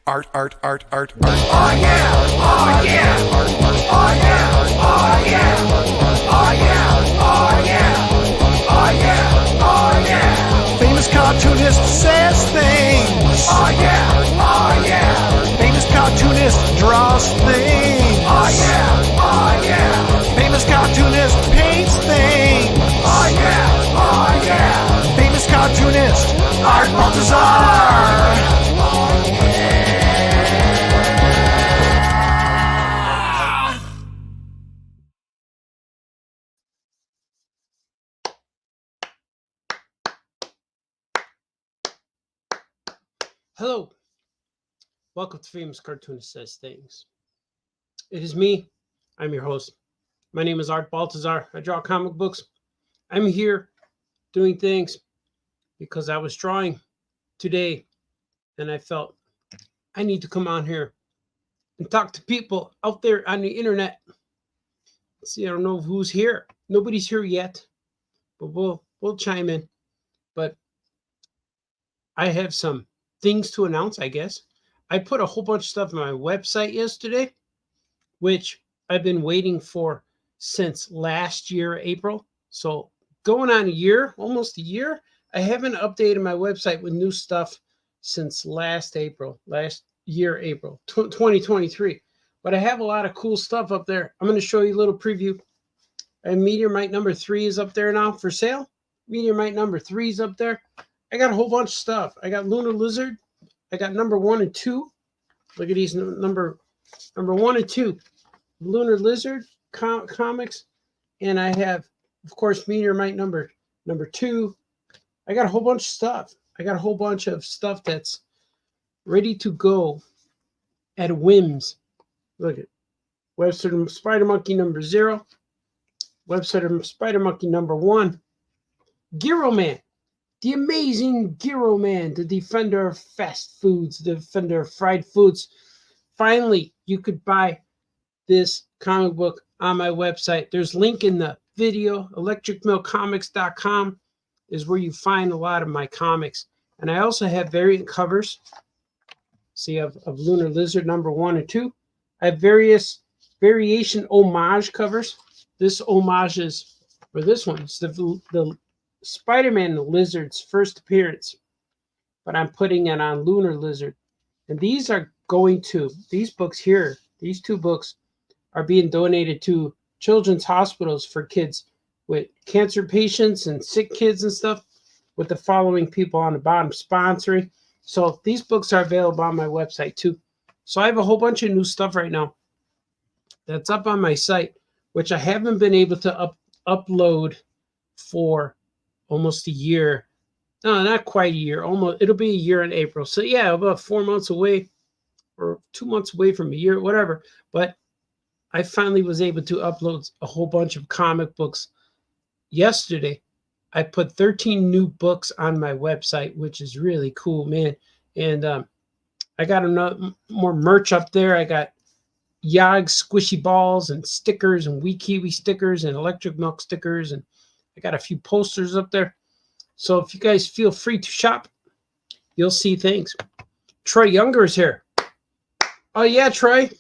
Art. Oh yeah! Oh yeah! Oh yeah! Oh yeah! Oh yeah! Oh yeah! Oh yeah! Oh yeah! Famous cartoonist says things. Oh yeah! Oh yeah! Famous cartoonist draws things. Oh yeah! Oh yeah! Famous cartoonist paints things. Oh yeah! Oh yeah! Famous cartoonist Artie Baltazar. Hello, welcome to Famous Cartoonist Says Things. It is me, I'm your host. My name is Artie Baltazar. I draw comic books. I'm here doing things because I was drawing today and I felt I need to come on here and talk to people out there on the internet. See, I don't know who's here. Nobody's here yet, but we'll chime in. But I have some things to announce, I guess. I put a whole bunch of stuff on my website yesterday, which I've been waiting for since last year, April. So going on a year, almost a year, I haven't updated my website with new stuff since last year, April 2023. But I have a lot of cool stuff up there. I'm going to show you a little preview. And Meteorite number 3 is up there now for sale. Meteorite number 3 is up there. I got a whole bunch of stuff. I got Lunar Lizard. I got number 1 and 2. Look at these number 1 and 2. Lunar Lizard comics. And I have, of course, Meteorite number 2. I got a whole bunch of stuff. I got a whole bunch of stuff that's ready to go at whims. Look at Webster Spider Monkey number 0. Webster Spider Monkey number 1. Gyro Man. The amazing Gyro Man, the defender of fast foods, the defender of fried foods. Finally, you could buy this comic book on my website. There's a link in the video. electricmillcomics.com is where you find a lot of my comics. And I also have variant covers. See, of Lunar Lizard number 1 and 2. I have various variation homage covers. This homage is for this one. It's the Spider-Man the Lizard's first appearance, but I'm putting it on Lunar Lizard. And these are going to, these books here, these 2 books are being donated to children's hospitals for kids with cancer patients and sick kids and stuff, with the following people on the bottom sponsoring. So these books are available on my website too. So I have a whole bunch of new stuff right now that's up on my site, which I haven't been able to upload for almost a year. No, not quite a year. Almost, it'll be a year in April. So yeah, about 4 months away or 2 months away from a year, whatever. But I finally was able to upload a whole bunch of comic books yesterday. I put 13 new books on my website, which is really cool, man. And I got more merch up there. I got Yog squishy balls and stickers and Wee Kiwi stickers and electric milk stickers, and I got a few posters up there. So if you guys feel free to shop, you'll see things. Troy Younger is here. Oh yeah, Troy,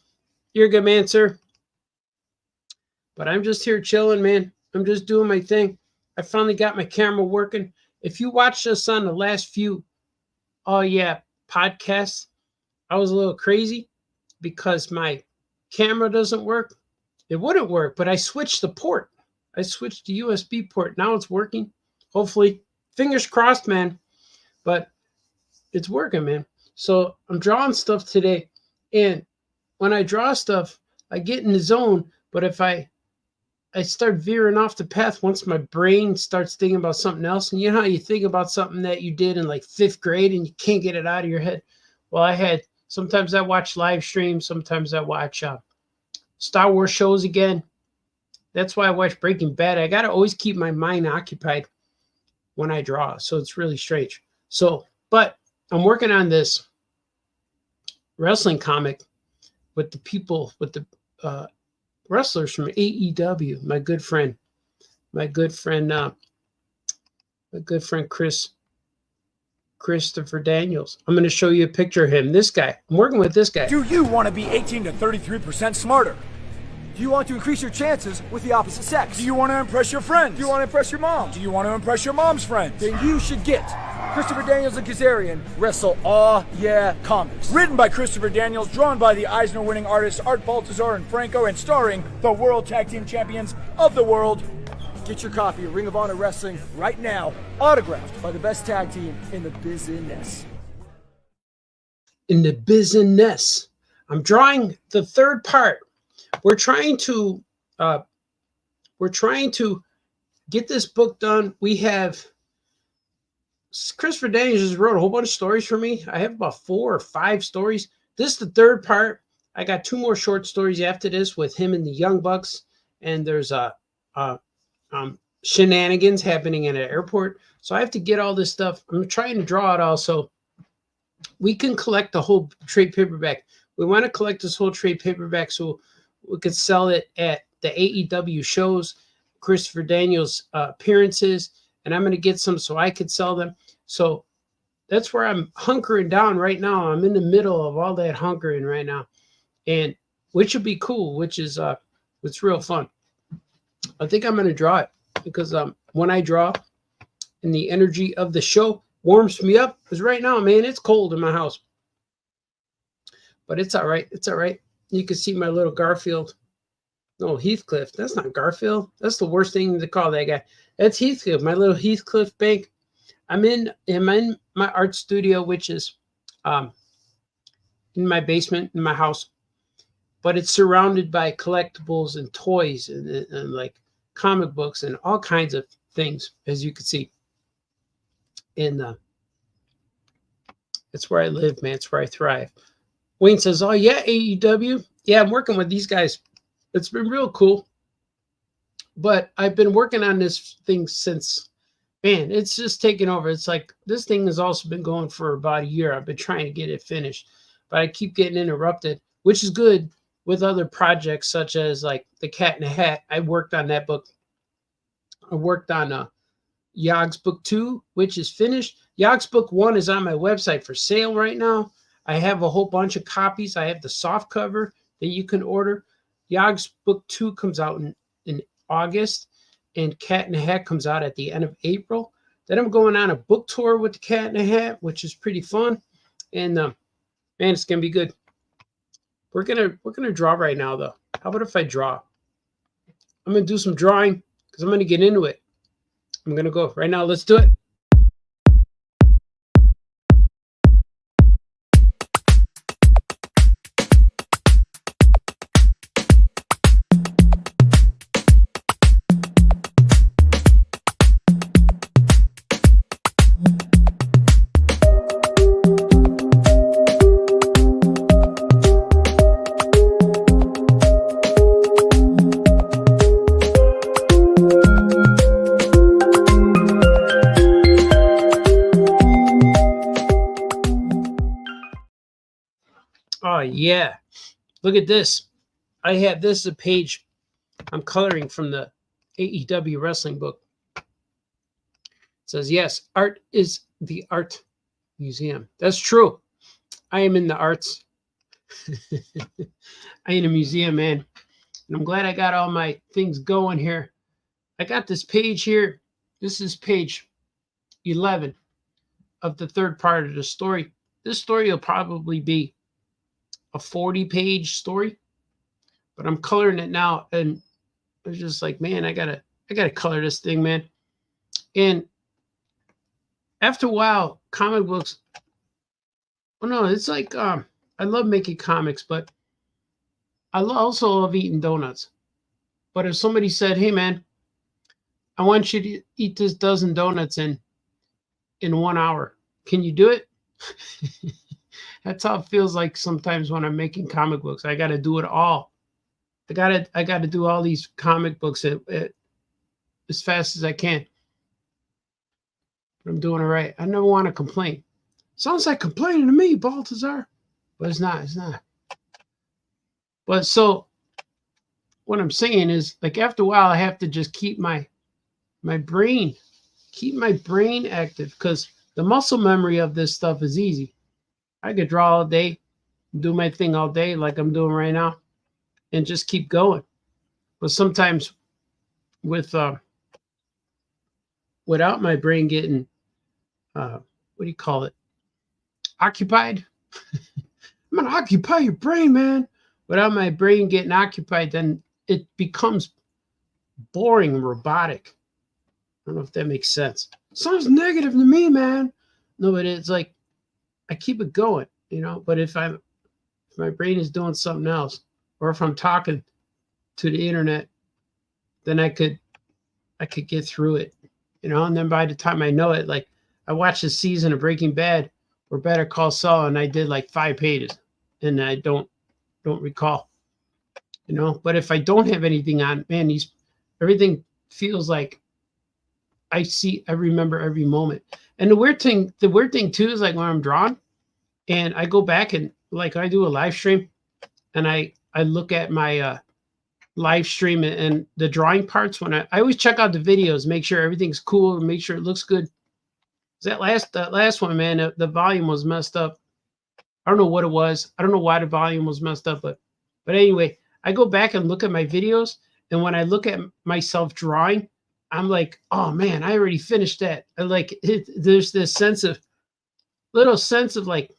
you're a good man, sir. But I'm just here chilling, man. I'm just doing my thing. I finally got my camera working. If you watched us on the last few Oh yeah podcasts, I was a little crazy because my camera doesn't work. It wouldn't work, but I switched the port. I switched to USB port. Now it's working. Hopefully, fingers crossed, man. But it's working, man. So I'm drawing stuff today. And when I draw stuff, I get in the zone. But if I start veering off the path once my brain starts thinking about something else. And you know how you think about something that you did in like 5th grade and you can't get it out of your head? Well, sometimes I watch live streams. Sometimes I watch Star Wars shows again. That's why I watch Breaking Bad. I got to always keep my mind occupied when I draw. So it's really strange. But I'm working on this wrestling comic with the people, with the wrestlers from AEW. My good friend Chris Christopher Daniels. I'm going to show you a picture of him. This guy. I'm working with this guy. Do you want to be 18 to 33% smarter? Do you want to increase your chances with the opposite sex? Do you want to impress your friends? Do you want to impress your mom? Do you want to impress your mom's friends? Then you should get Christopher Daniels and Kazarian Wrestle Aw Yeah Comics. Written by Christopher Daniels, drawn by the Eisner-winning artists Art Baltazar and Franco, and starring the World Tag Team Champions of the world. Get your copy of Ring of Honor Wrestling right now, autographed by the best tag team in the business. In the business. I'm drawing the third part. We're trying to get this book done. We have Christopher Daniels just wrote a whole bunch of stories for me. I have about 4 or 5 stories. This is the third part. I got 2 more short stories after this with him and the Young Bucks, and there's shenanigans happening in an airport. So I have to get all this stuff. I'm trying to draw it all so we can collect the whole trade paperback. We want to collect this whole trade paperback so we could sell it at the AEW shows, Christopher Daniels appearances, and I'm going to get some so I could sell them. So that's where I'm hunkering down right now. I'm in the middle of all that hunkering right now, and which would be cool, which is it's real fun. I think I'm going to draw it because when I draw and the energy of the show warms me up, because right now, man, it's cold in my house. But it's all right. It's all right. You can see my little Garfield. No, Heathcliff. That's not Garfield. That's the worst thing to call that guy. That's Heathcliff, my little Heathcliff bank. I'm in my art studio, which is in my basement in my house. But it's surrounded by collectibles and toys and like comic books and all kinds of things, as you can see. And it's where I live, man. It's where I thrive. Wayne says, oh, yeah, AEW. Yeah, I'm working with these guys. It's been real cool. But I've been working on this thing since, man, it's just taken over. It's like this thing has also been going for about a year. I've been trying to get it finished. But I keep getting interrupted, which is good with other projects such as like The Cat in the Hat. I worked on that book. I worked on Yogg's Book 2, which is finished. Yogg's Book 1 is on my website for sale right now. I have a whole bunch of copies. I have the soft cover that you can order. Yogg's Book 2 comes out in August, and Cat in the Hat comes out at the end of April. Then I'm going on a book tour with the Cat in the Hat, which is pretty fun. And man, it's gonna be good. We're gonna draw right now, though. How about if I draw? I'm gonna do some drawing because I'm gonna get into it. I'm gonna go right now. Let's do it. Oh, yeah. Look at this. I have this as a page I'm coloring from the AEW wrestling book. It says, yes, art is the art museum. That's true. I am in the arts. I am in a museum, man. And I'm glad I got all my things going here. I got this page here. This is page 11 of the third part of the story. This story will probably be a 40-page story, but I'm coloring it now, and I was just like, man, I gotta color this thing, man. And after a while, comic books, well, no, it's like I love making comics, but I also love eating donuts. But if somebody said, hey, man, I want you to eat this dozen donuts in 1 hour, can you do it? That's how it feels like sometimes when I'm making comic books. I got to do it all. I got to do all these comic books as fast as I can. But I'm doing it right. I never want to complain. Sounds like complaining to me, Baltazar. But it's not. It's not. But so what I'm saying is, like, after a while, I have to just keep my brain active, because The muscle memory of this stuff is easy. I could draw all day, do my thing all day like I'm doing right now, and just keep going. But sometimes with without my brain getting what do you call it? Occupied. I'm gonna occupy your brain, man. Without my brain getting occupied, then it becomes boring and robotic. I don't know if that makes sense. Sounds negative to me, man. No, but it's like I keep it going, you know. But if my brain is doing something else, or if I'm talking to the internet, then I could get through it, you know. And then by the time I know it, like I watched a season of Breaking Bad or Better Call Saul, and I did like 5 pages, and I don't recall, you know. But if I don't have anything on, man, everything feels like I remember every moment. And the weird thing too is like when I'm drawing and I go back and like I do a live stream and I look at my live stream and the drawing parts when I always check out the videos, make sure everything's cool and make sure it looks good. That last one, man, the volume was messed up. I don't know what it was. I don't know why the volume was messed up, but anyway, I go back and look at my videos, and when I look at myself drawing, I'm like, oh man, I already finished that. I like it. There's this little sense of like,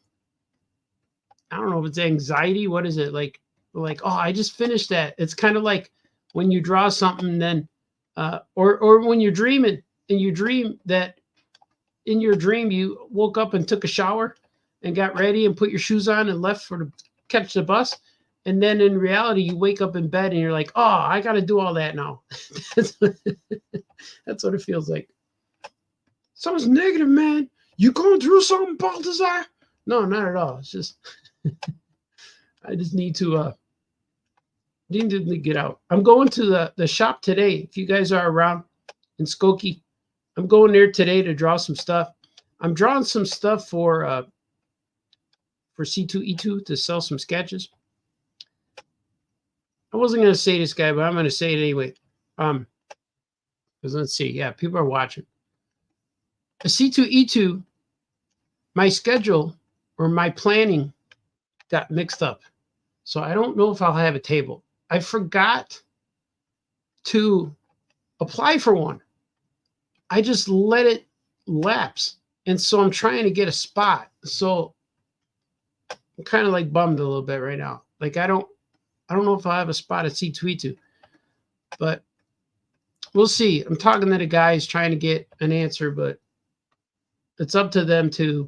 I don't know if it's anxiety. What is it like? Like, oh, I just finished that. It's kind of like when you draw something, then, or when you're dreaming and you dream that in your dream you woke up and took a shower and got ready and put your shoes on and left to catch the bus. And then in reality, you wake up in bed and you're like, oh, I got to do all that now. That's what it feels like. Sounds negative, man. You going through something, Baltazar? No, not at all. It's just, I just need to get out. I'm going to the shop today. If you guys are around in Skokie, I'm going there today to draw some stuff. I'm drawing some stuff for C2E2 to sell some sketches. I wasn't going to say this guy, but I'm going to say it anyway. Because let's see. Yeah, people are watching. A C2E2, my schedule or my planning got mixed up. So I don't know if I'll have a table. I forgot to apply for one. I just let it lapse. And so I'm trying to get a spot. So I'm kind of like bummed a little bit right now. Like I don't know if I'll have a spot at C2E2, but we'll see. I'm talking to the guys trying to get an answer, but it's up to them to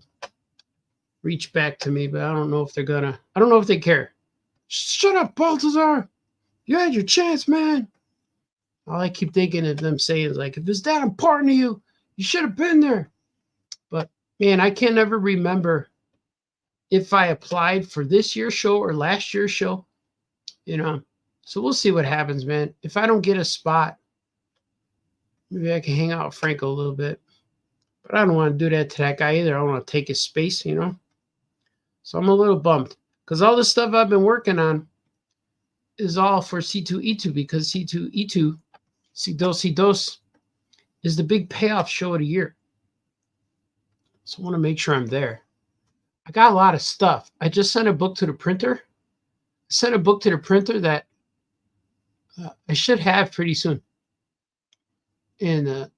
reach back to me, but I don't know if they're gonna. I don't know if they care. Shut up, Baltazar. You had your chance, man. All I keep thinking of them saying is like, if it's that important to you, you should have been there. But man, I can never remember if I applied for this year's show or last year's show. You know, so we'll see what happens, man. If I don't get a spot, maybe I can hang out with Franco a little bit. But I don't want to do that to that guy either. I don't want to take his space, you know. So I'm a little bummed because all the stuff I've been working on is all for C2E2 because C2E2, C2, is the big payoff show of the year. So I want to make sure I'm there. I got a lot of stuff. I just sent a book to the printer. Sent a book to the printer that I should have pretty soon. And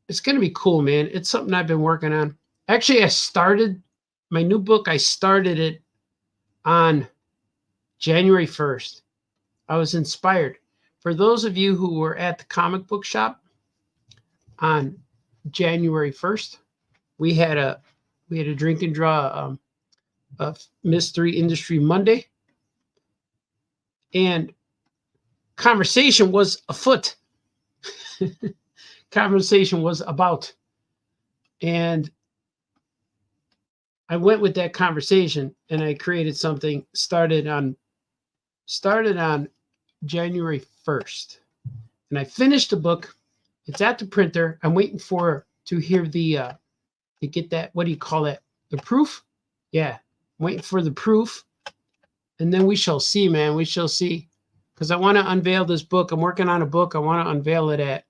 it's going to be cool, man. It's something I've been working on. Actually, I started my new book. I started it on January 1st. I was inspired. For those of you who were at the comic book shop on January 1st, we had a drink and draw a Mystery Industry Monday. And conversation was afoot. Conversation was about. And I went with that conversation and I created something started on January 1st. And I finished the book. It's at the printer. I'm waiting to hear to get that, what do you call it? The proof? Yeah. I'm waiting for the proof. And then we shall see, man. We shall see. Because I want to unveil this book. I'm working on a book. I want to unveil it at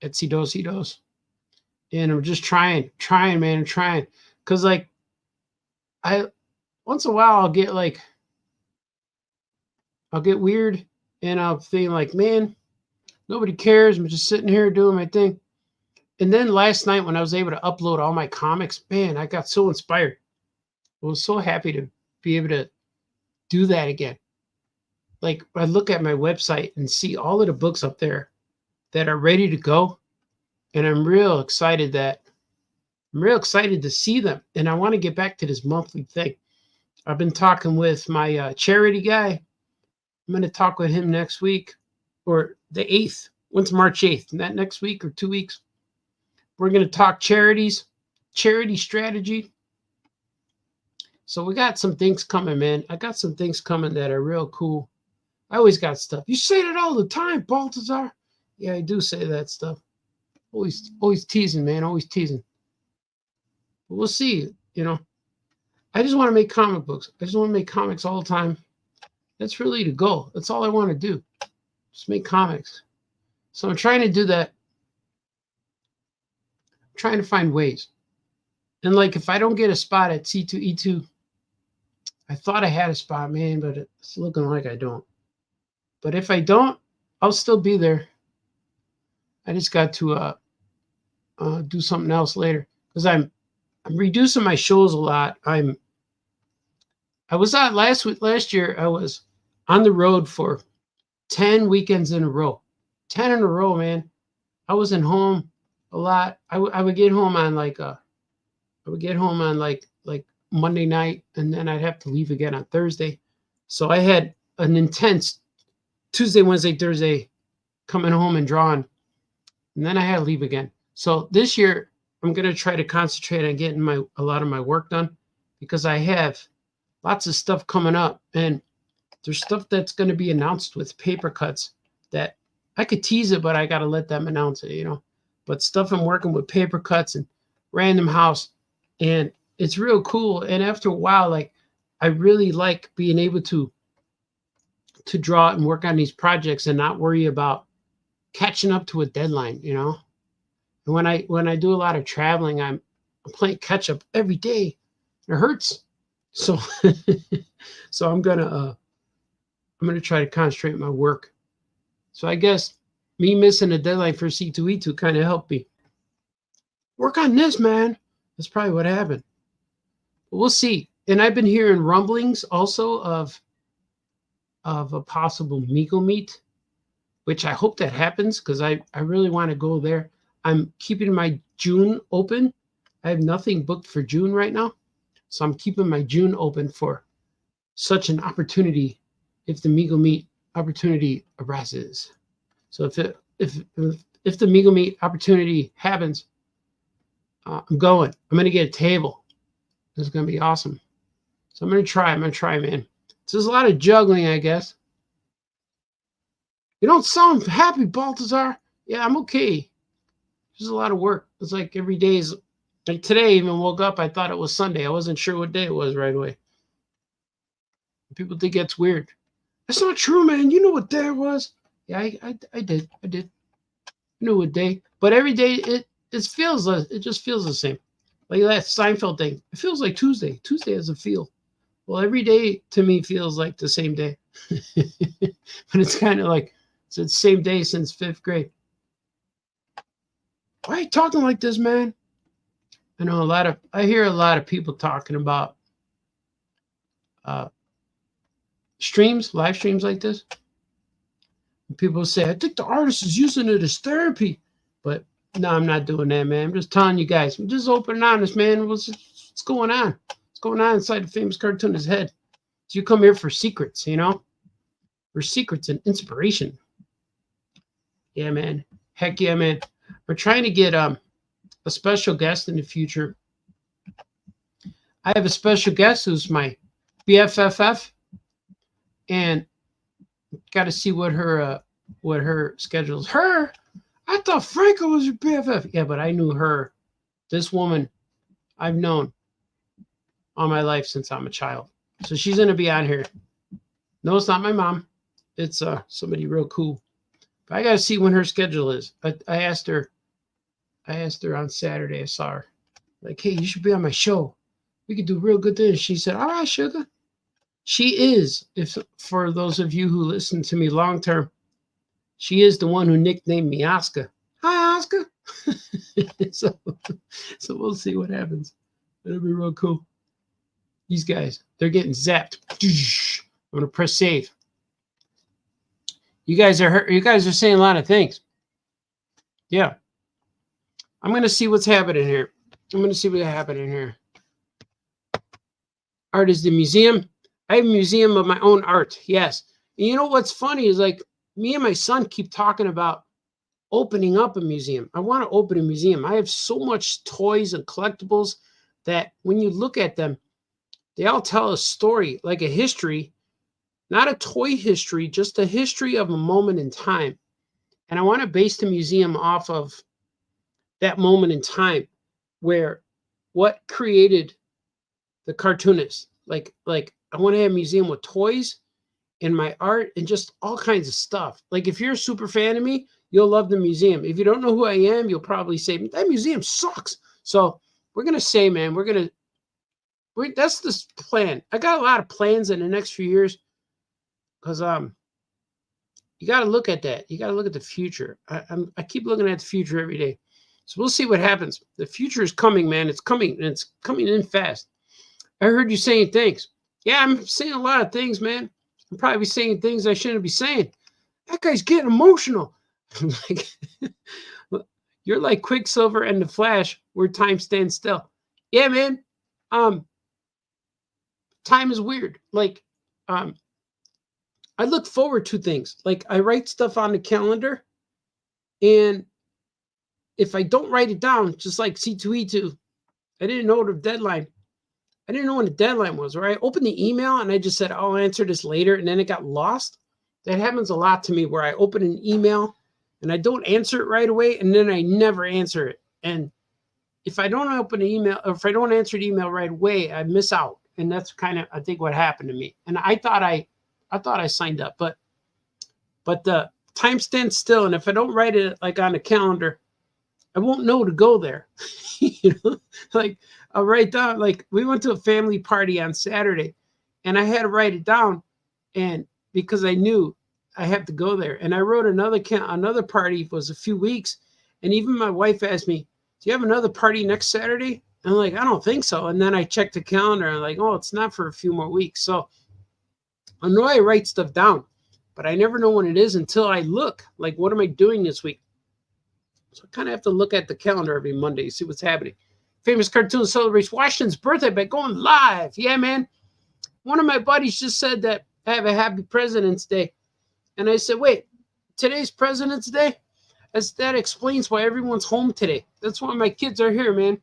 C2. And I'm just trying, man, trying. Cause like once in a while I'll get weird and I'll think like, man, nobody cares. I'm just sitting here doing my thing. And then last night when I was able to upload all my comics, man, I got so inspired. I was so happy to be able to do that again. Like I look at my website and see all of the books up there that are ready to go. And I'm real excited to see them. And I want to get back to this monthly thing. I've been talking with my charity guy. I'm going to talk with him next week or the 8th. When's March 8th? That next week or 2 weeks? We're going to talk charities, charity strategy. So we got some things coming, man. I got some things coming that are real cool. I always got stuff. You say that all the time, Baltazar. Yeah, I do say that stuff. Always teasing, man. Always teasing. But we'll see. You know, I just want to make comic books. I just want to make comics all the time. That's really the goal. That's all I want to do. Just make comics. So I'm trying to do that. I'm trying to find ways. And like if I don't get a spot at C2E2, I thought I had a spot, man, but it's looking like I don't. But if I don't, I'll still be there. I just got to do something else later because I'm reducing my shows a lot. I was out last year. I was on the road for 10 weekends in a row. 10 in a row, man. I wasn't home a lot. I would get home on like Monday night, and then I'd have to leave again on Thursday. So I had an intense Tuesday, Wednesday, Thursday coming home and drawing, and then I had to leave again. So this year I'm going to try to concentrate on getting a lot of my work done because I have lots of stuff coming up, and there's stuff that's going to be announced with paper cuts that I could tease it, but I got to let them announce it, you know. But stuff I'm working with paper cuts and Random House, and it's real cool. And after a while, like I really like being able to draw and work on these projects and not worry about catching up to a deadline, you know. And when I do a lot of traveling, I'm playing catch up every day. It hurts. So so I'm gonna try to concentrate my work. So I guess me missing a deadline for C2E2 kind of helped me work on this, man. That's probably what happened. But we'll see. And I've been hearing rumblings also of a possible Meagle meet, which I hope that happens because I really want to go there. I'm keeping my June open. I have nothing booked for June right now. So I'm keeping my June open for such an opportunity if the Meagle meet opportunity arises. So if the Meagle meet opportunity happens, I'm going. I'm going to get a table. This is going to be awesome. So I'm going to try, man. So there's a lot of juggling, I guess. You don't sound happy, Baltazar. Yeah, I'm okay. There's a lot of work. It's like every day is like today. I even woke up. I thought it was Sunday. I wasn't sure what day it was right away. People think that's weird. That's not true, man. You know what day it was. Yeah, I did. I knew what day. But every day it just feels the same. Like that Seinfeld thing. It feels like Tuesday. Tuesday has a feel. Well, every day to me feels like the same day. But it's kind of like it's the same day since 5th grade. Why are you talking like this, man? I hear a lot of people talking about live streams like this. And people say, I think the artist is using it as therapy. But no, I'm not doing that, man. I'm just telling you guys. I'm just open and honest, man. What's going on? What's going on inside the famous cartoonist's head? So you come here for secrets, you know? For secrets and inspiration. Yeah, man. Heck yeah, man. We're trying to get a special guest in the future. I have a special guest who's my BFFF, and got to see what her schedule is. Her? I thought Franco was your BFF. Yeah, but I knew her. This woman I've known all my life since I'm a child. So she's going to be on here. No, it's not my mom. It's somebody real cool. But I got to see when her schedule is. I asked her I asked her on Saturday. I saw her. Like, hey, you should be on my show. We could do real good things. She said, all right, sugar. She is, if for those of you who listen to me long term, she is the one who nicknamed me Oscar. Hi, Oscar. so we'll see what happens. It'll be real cool. These guys, they're getting zapped. I'm gonna press save. You guys are saying a lot of things. Yeah. I'm gonna see what's happening here. Art is the museum. I have a museum of my own art. Yes. And you know what's funny is like me and my son keep talking about opening up a museum. I want to open a museum. I have so much toys and collectibles that when you look at them, they all tell a story, like a history, not a toy history, just a history of a moment in time. And I want to base the museum off of that moment in time where what created the cartoonist. Like I want to have a museum with toys and my art and just all kinds of stuff. Like if you're a super fan of me, you'll love the museum. If you don't know who I am, you'll probably say, that museum sucks. So we're going to say, man, that's the plan. I got a lot of plans in the next few years because you got to look at that. You got to look at the future. I keep looking at the future every day. So we'll see what happens. The future is coming, man. It's coming, and it's coming in fast. I heard you saying things. Yeah, I'm saying a lot of things, man. I'm probably saying things I shouldn't be saying. That guy's getting emotional. I'm like, you're like Quicksilver and the Flash, where time stands still. Yeah, man. Time is weird. Like, I look forward to things. Like, I write stuff on the calendar, and if I don't write it down, just like C2E2, I didn't know the deadline. I didn't know when the deadline was, or I opened the email and I just said, I'll answer this later, and then it got lost. That happens a lot to me where I open an email and I don't answer it right away, and then I never answer it. And if I don't open an email, or if I don't answer the email right away, I miss out. And that's kind of, I think, what happened to me. And I thought I signed up, but the time stands still. And if I don't write it like on a calendar, I won't know to go there. You know, like I'll write down, like we went to a family party on Saturday and I had to write it down, and because I knew I have to go there. And I wrote another party was a few weeks. And even my wife asked me, do you have another party next Saturday? And I'm like, I don't think so. And then I checked the calendar and I'm like, oh, it's not for a few more weeks. So I know I write stuff down, but I never know when it is until I look, like, what am I doing this week? So I kind of have to look at the calendar every Monday, see what's happening. Famous Cartoon celebrates Washington's birthday by going live. Yeah, man. One of my buddies just said that I have a happy President's Day. And I said, wait, today's President's Day? That explains why everyone's home today. That's why my kids are here, man.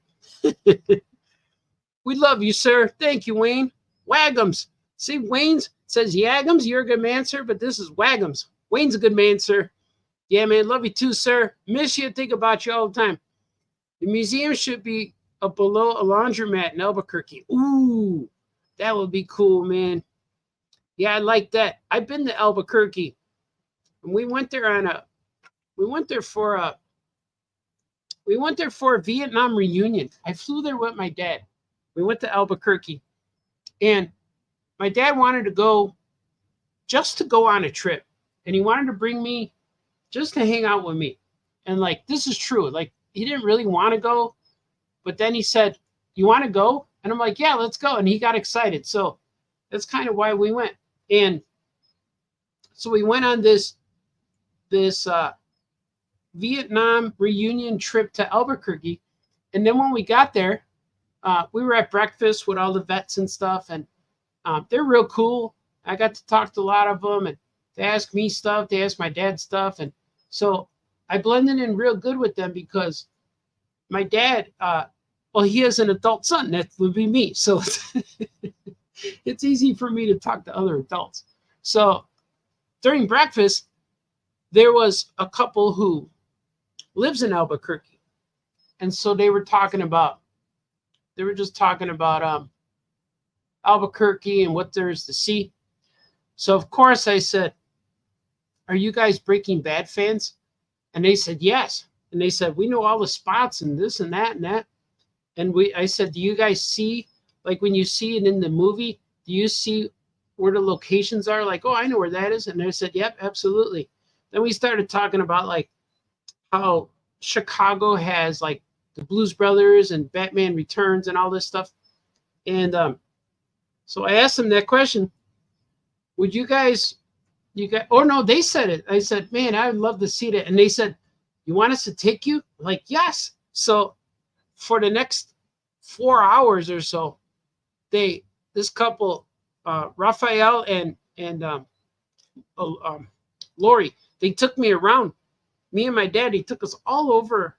We love you, sir. Thank you, Wayne. Wagums. See, Wayne's says Yagums. You're a good man, sir, but this is Wagums. Wayne's a good man, sir. Yeah, man. Love you too, sir. Miss you. Think about you all the time. The museum should be up below a laundromat in Albuquerque. Ooh, that would be cool, man. Yeah, I like that. I've been to Albuquerque, and we went there for a Vietnam reunion. I flew there with my dad. We went to Albuquerque, and my dad wanted to go just to go on a trip, and he wanted to bring me just to hang out with me. And like, this is true. Like, he didn't really want to go, but then he said, you want to go? And I'm like, yeah, let's go. And he got excited. So that's kind of why we went. And so we went on this Vietnam reunion trip to Albuquerque. And then when we got there, we were at breakfast with all the vets and stuff. And they're real cool. I got to talk to a lot of them, and they asked me stuff. They asked my dad stuff. And so I blended in real good with them because my dad, well, he has an adult son. That would be me. So it's easy for me to talk to other adults. So during breakfast, there was a couple who lives in Albuquerque. And so they were just talking about Albuquerque and what there is to see. So of course I said, are you guys Breaking Bad fans? And they said, yes. and they said, we know all the spots and this and that and that. And I said, do you guys see, like when you see it in the movie, do you see where the locations are? Like, oh, I know where that is. And they said, yep, absolutely. Then we started talking about like how Chicago has like the Blues Brothers and Batman Returns and all this stuff. And so I asked them that question. Would you guys, or no, they said it. I said, man, I would love to see that. And they said, you want us to take you? I'm like, yes. So for the next 4 hours or so, this couple, Raphael and Lori, they took me around. Me and my dad, they took us all over.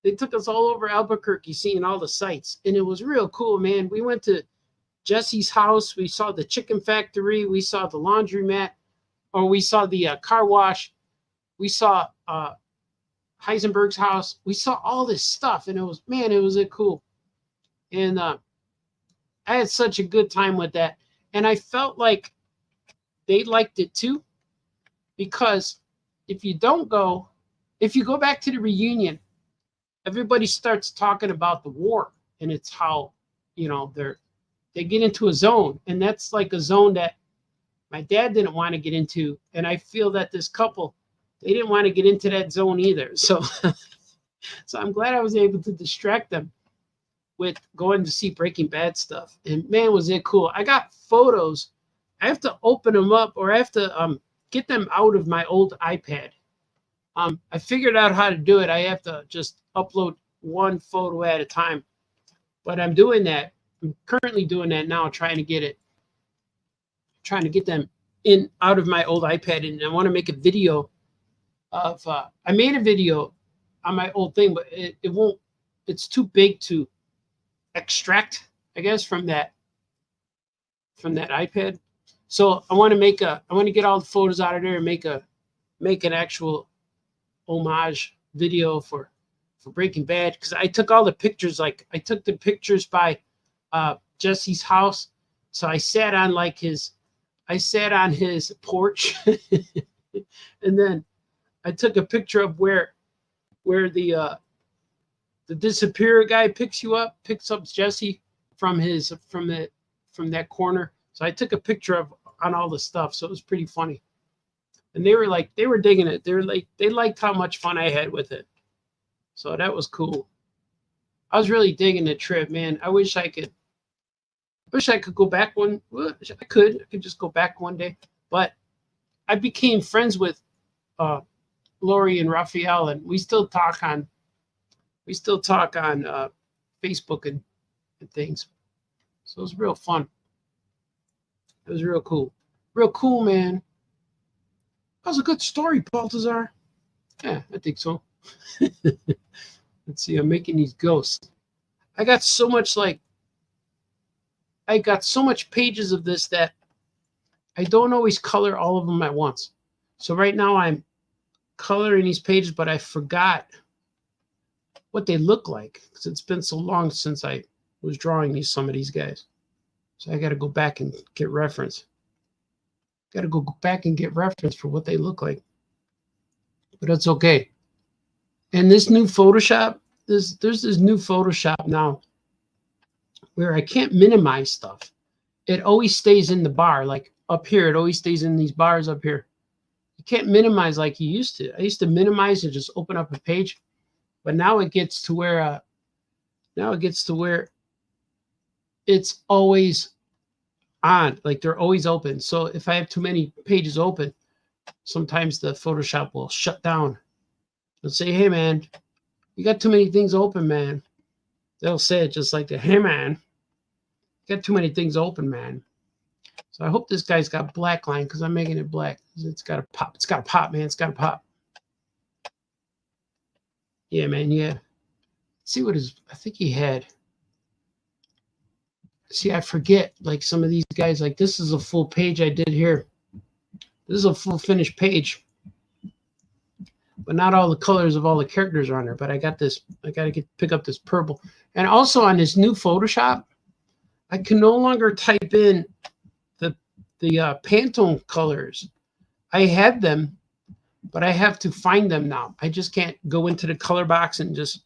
They took us all over Albuquerque, seeing all the sights, and it was real cool, man. We went to Jesse's house. We saw the chicken factory. We saw the laundromat, or we saw the car wash. We saw Heisenberg's house. We saw all this stuff, and it was cool. And I had such a good time with that. And I felt like they liked it too, because if you go back to the reunion, everybody starts talking about the war, and it's how, they get into a zone, and that's like a zone that my dad didn't want to get into. And I feel that this couple, they didn't want to get into that zone either. So, so I'm glad I was able to distract them with going to see Breaking Bad stuff. And man, was it cool. I got photos. I have to open them up, or I have to get them out of my old iPad. I figured out how to do it. I have to just upload one photo at a time. But I'm doing that. I'm currently doing that now, trying to get them out of my old iPad. And I want to make a video of, I made a video on my old thing, but it won't, it's too big to extract, I guess, from that iPad. So I want to get all the photos out of there and make an actual homage video for Breaking Bad, because I took all the pictures. Like I took the pictures by Jesse's house. So I sat on his porch, and then I took a picture of where the disappearer guy picks up Jesse from that corner. So I took a picture on all the stuff. So it was pretty funny. And they were digging it. They liked how much fun I had with it. So that was cool. I was really digging the trip, man. I wish I could go back one. Well, I could just go back one day. But I became friends with Lori and Raphael, and we still talk on Facebook and things. So it was real fun. It was real cool. Real cool, man. That was a good story, Baltazar. Yeah, I think so. Let's see, I'm making these ghosts. I got so much pages of this that I don't always color all of them at once. So right now I'm coloring these pages, but I forgot what they look like because it's been so long since I was drawing some of these guys. So I got to go back and get reference. Got to go back and get reference for what they look like. But that's okay. And this new Photoshop, there's this new Photoshop now where I can't minimize stuff. It always stays in the bar, like up here. It always stays in these bars up here. You can't minimize like you used to. I used to minimize and just open up a page, but now it gets to where it's always on, like they're always open. So if I have too many pages open, sometimes the Photoshop will shut down. It'll say, hey man, you got too many things open, man. They'll say it just like that. Hey man, you got too many things open, man. So I hope this guy's got black line because I'm making it black. It's got to pop. It's got to pop, man. It's got to pop. Yeah, man. Yeah. Let's see what I think he had. See, I forget, like some of these guys, like this is a full page I did here. This is a full finished page. But not all the colors of all the characters are on there. But I got this, I got to pick up this purple. And also on this new Photoshop, I can no longer type in the Pantone colors. I had them, but I have to find them now. I just can't go into the color box and just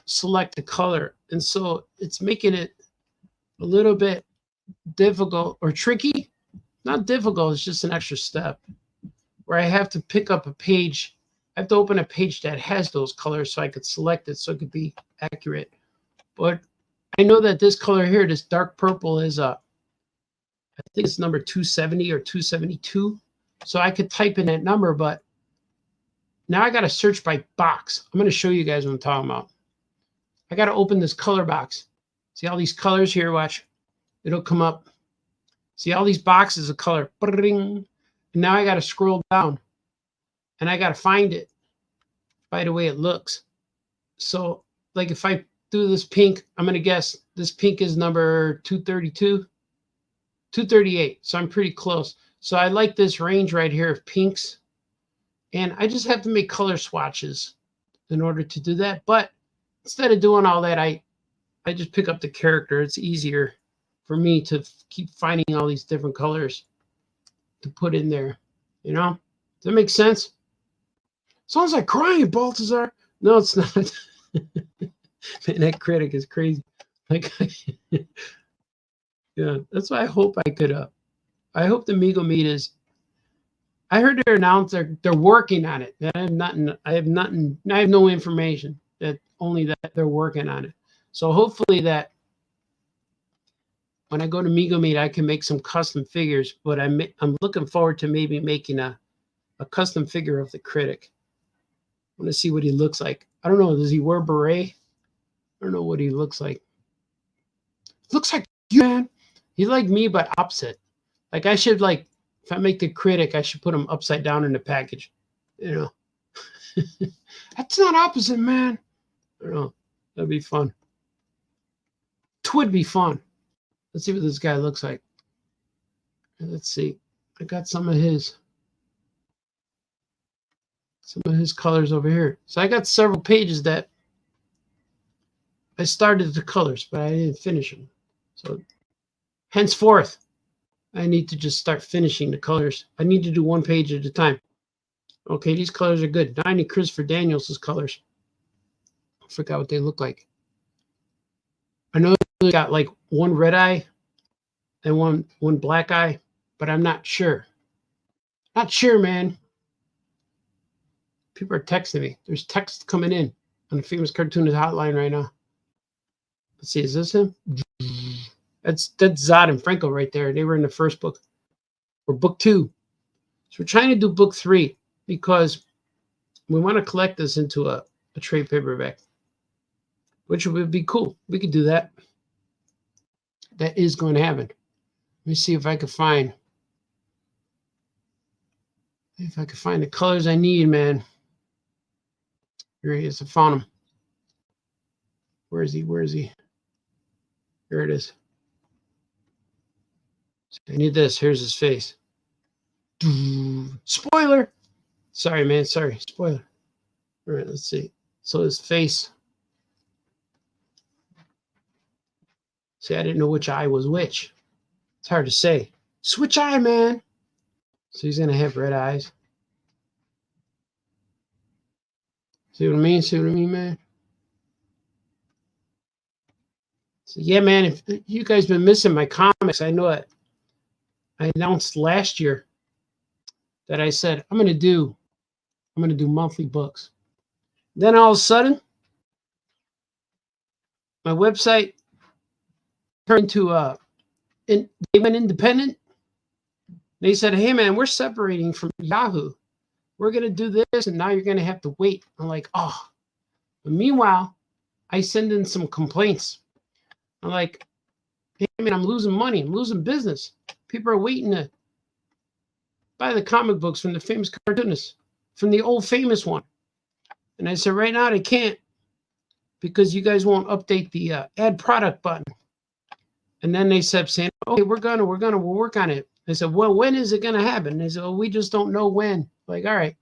select the color. And so it's making it a little bit difficult or tricky. Not difficult, it's just an extra step where I have to pick up a page. I have to open a page that has those colors so I could select it so it could be accurate. But I know that this color here, this dark purple, is I think it's number 270 or 272. So I could type in that number, but now I got to search by box. I'm going to show you guys what I'm talking about. I got to open this color box. See all these colors here? Watch. It'll come up. See all these boxes of color. And now I got to scroll down and I got to find it by the way it looks. So like if I do this pink, I'm going to guess this pink is number 232, 238. So I'm pretty close. So I like this range right here of pinks. And I just have to make color swatches in order to do that. But instead of doing all that, I just pick up the character. It's easier for me to keep finding all these different colors to put in there. You know? Does that make sense? Sounds like crying, Baltazar. No, it's not. Man, that critic is crazy. Like, yeah, that's why I hope I could. I hope the Mego Meet is. I heard they announced they're working on it. I have nothing. I have nothing. I have no information. That only that they're working on it. So hopefully that when I go to Mego Meet, I can make some custom figures. But I'm looking forward to maybe making a custom figure of the critic. I want to see what he looks like. I don't know. Does he wear a beret? I don't know what he looks like. Looks like you, man. He's like me, but opposite. Like I should like, if I make the critic, I should put him upside down in the package. You know. That's not opposite, man. I don't know. That'd be fun. Twould be fun. Let's see what this guy looks like. Let's see. I got some of his colors over here. So I got several pages that I started the colors, but I didn't finish them. So henceforth, I need to just start finishing the colors. I need to do one page at a time. Okay, these colors are good. 90 Christopher Daniels' colors. I forgot what they look like. I know they got like one red eye and one black eye, but I'm not sure. Not sure, man. People are texting me. There's text coming in on the Famous Cartoonist hotline right now. Let's see, is this him? That's Zod and Franco right there. They were in the first book, or book 2. So we're trying to do book 3 because we want to collect this into a trade paperback, which would be cool. We could do that. That is going to happen. Let me see if I can find the colors I need, man. Here he is. I found him. Where is he? Where is he? Here it is. I need this. Here's his face. Spoiler. Sorry, man. Sorry. Spoiler. All right, let's see. So his face. See, I didn't know which eye was which. It's hard to say. Switch eye, man. So he's going to have red eyes. See what I mean? See what I mean, man? So, yeah, man, if you guys been missing my comics, I know it. I announced last year that I said, I'm going to do monthly books. Then all of a sudden, my website turned to, they went independent. They said, hey, man, we're separating from Yahoo. We're going to do this, and now you're going to have to wait. I'm like, oh. But meanwhile, I send in some complaints. I'm like, hey, man, I'm losing money. I'm losing business. People are waiting to buy the comic books from the Famous Cartoonist, from the old famous one. And I said, right now, they can't because you guys won't update the add product button. And then they said, saying, okay, we'll work on it. I said, well, when is it going to happen? They said, well, we just don't know when. Like, all right.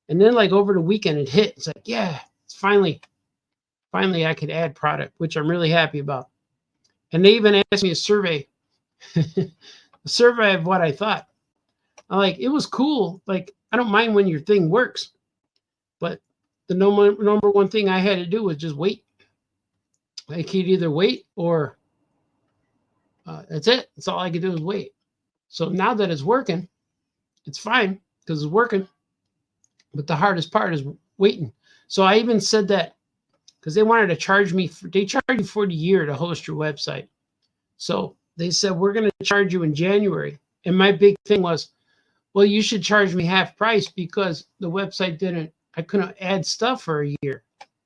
And then like over the weekend, it hit. It's like, yeah, it's finally I could add product, which I'm really happy about. And they even asked me a survey, a survey of what I thought. I'm like, it was cool. Like, I don't mind when your thing works, but the number one thing I had to do was just wait. I could either wait or that's it. That's all I could do is wait. So now that it's working, it's fine because it's working. But the hardest part is waiting. So I even said that because they wanted to charge me. They charge you for the year to host your website. So they said, we're going to charge you in January. And my big thing was, well, you should charge me half price because the website I couldn't add stuff for a year.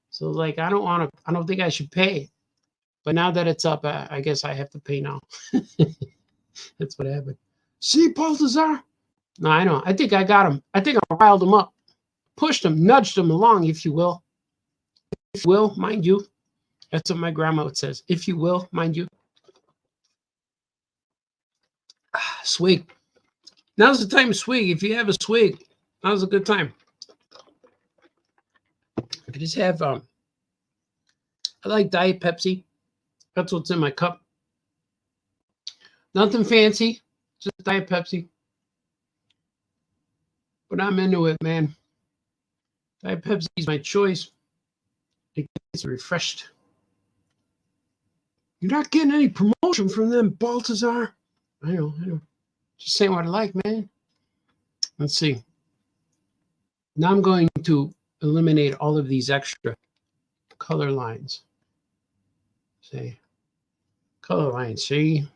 So like, I don't think I should pay. But now that it's up, I guess I have to pay now. That's what happened. See, Baltazar? No, I know. I think I got him. I think I riled him up. Pushed him, nudged him along, if you will. If you will, mind you. That's what my grandma would says. If you will, mind you. Swig. Now's the time to swig. If you have a swig, now's a good time. I just have, I like Diet Pepsi. That's what's in my cup. Nothing fancy, just Diet Pepsi. But I'm into it, man. Diet Pepsi is my choice. It gets refreshed. You're not getting any promotion from them, Baltazar. I know. Just saying what I like, man. Let's see. Now I'm going to eliminate all of these extra color lines. See? Color lines, see?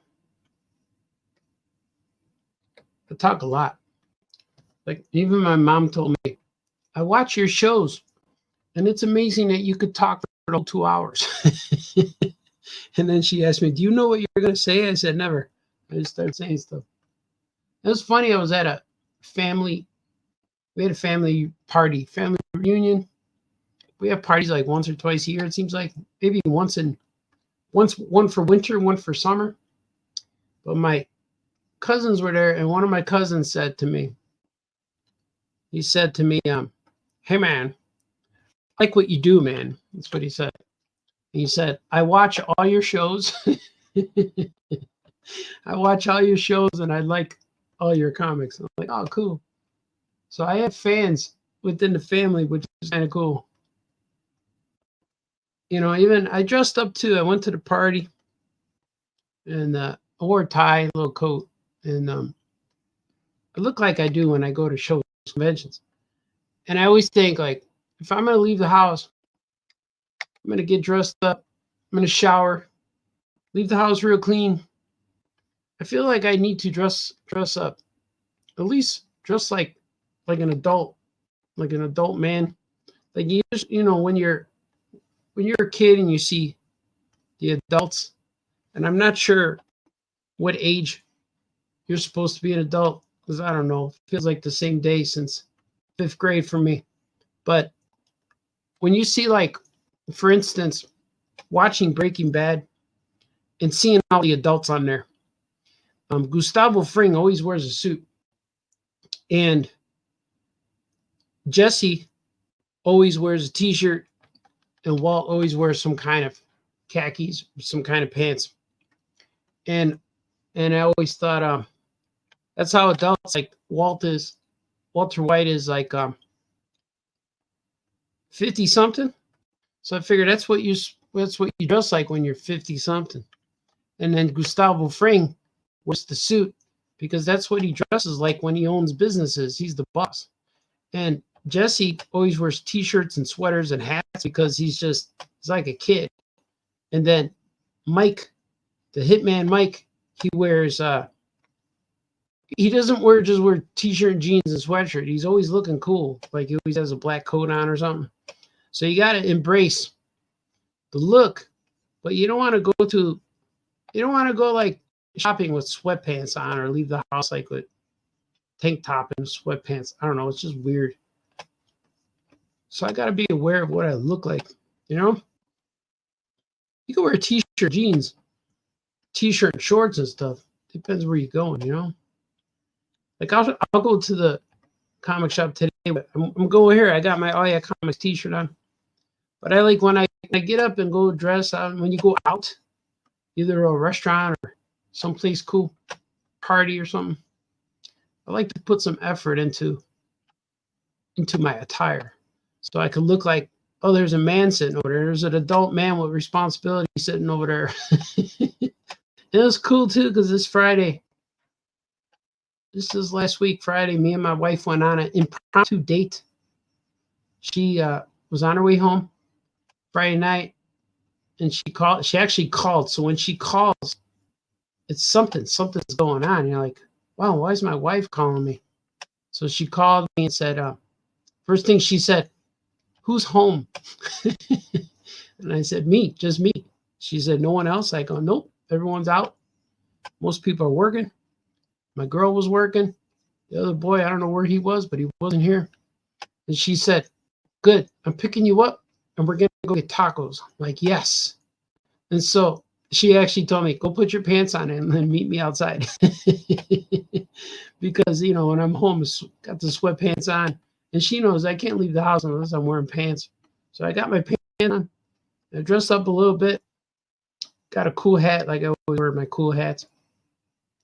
I talk a lot. Like, even my mom told me, I watch your shows, and it's amazing that you could talk for 2 hours. And then she asked me, do you know what you're going to say? I said, never. I just started saying stuff. It was funny. I was at a family. We had a family party, family reunion. We have parties like once or twice a year. It seems like maybe one for winter, one for summer. But my cousins were there, and one of my cousins said to me, hey, man, I like what you do, man. That's what he said. He said, I watch all your shows. I watch all your shows, and I like all your comics. I'm like, oh, cool. So I have fans within the family, which is kind of cool. You know, even I dressed up too. I went to the party, and I wore a tie, a little coat, and I look like I do when I go to shows, conventions. And I always think, like, if I'm going to leave the house, I'm going to get dressed up. I'm going to shower, leave the house real clean. I feel like I need to dress up, at least dress like an adult man. Like, you know, when you're a kid and you see the adults, and I'm not sure what age you're supposed to be an adult, because I don't know, it feels like the same day since 5th grade for me. But when you see, like, for instance, watching Breaking Bad and seeing all the adults on there, Gustavo Fring always wears a suit, and Jesse always wears a t-shirt, and Walt always wears some kind of khakis, some kind of pants. And I always thought that's how adults, like Walter White is like 50 something. So I figured that's what you dress like when you're 50 something. And then Gustavo Fring wears the suit because that's what he dresses like when he owns businesses. He's the boss. And Jesse always wears t-shirts and sweaters and hats because he's like a kid. And then Mike, the hitman Mike, he wears he doesn't just wear t-shirt, jeans, and sweatshirt. He's always looking cool. Like he always has a black coat on or something. So you got to embrace the look, but you don't want to go like shopping with sweatpants on or leave the house like with tank top and sweatpants. I don't know. It's just weird. So I got to be aware of what I look like, you know? You can wear a t-shirt, jeans, t-shirt, and shorts and stuff. Depends where you're going, you know? Like I'll go to the comic shop today, but I'm going here. I got my Oh Yeah Comics t-shirt on. But I like when I get up and go dress out, when you go out, either a restaurant or someplace cool, party or something, I like to put some effort into into my attire. So I could look like, oh, there's a man sitting over there. There's an adult man with responsibility sitting over there. It was cool too, because this Friday, this is last week, Friday, me and my wife went on an impromptu date. She was on her way home Friday night, and she actually called. So when she calls, it's something's going on. You're like, wow, why is my wife calling me? So she called me and said, first thing she said, who's home? And I said, me, just me. She said, no one else? I go, nope, everyone's out. Most people are working. My girl was working. The other boy, I don't know where he was, but he wasn't here. And she said, good, I'm picking you up and we're going to go get tacos. I'm like, yes. And so she actually told me, go put your pants on and then meet me outside. Because, you know, when I'm home, I got the sweatpants on. And she knows I can't leave the house unless I'm wearing pants. So I got my pants on. I dressed up a little bit. Got a cool hat, like I always wear my cool hats.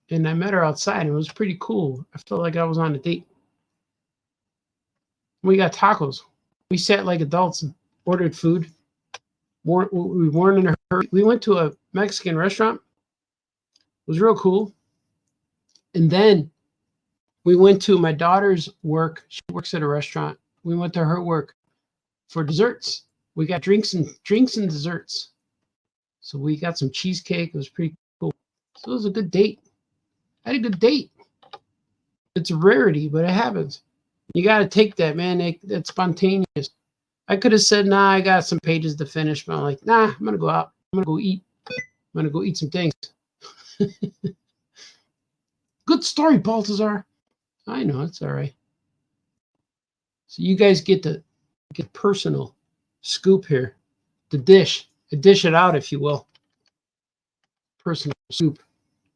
And I met her outside, and it was pretty cool. I felt like I was on a date. We got tacos. We sat like adults and ordered food. We weren't in a hurry. We went to a Mexican restaurant. It was real cool. And then we went to my daughter's work. She works at a restaurant. We went to her work for desserts. We got drinks and desserts. So we got some cheesecake. It was pretty cool. So it was a good date. I had a good date. It's a rarity, but it happens. You got to take that, man. That's spontaneous. I could have said, nah, I got some pages to finish. But I'm like, nah, I'm going to go out. I'm going to go eat. I'm going to go eat some things. Good story, Baltazar. I know, it's all right. So you guys get personal scoop here. The dish. Dish it out, if you will. Personal scoop.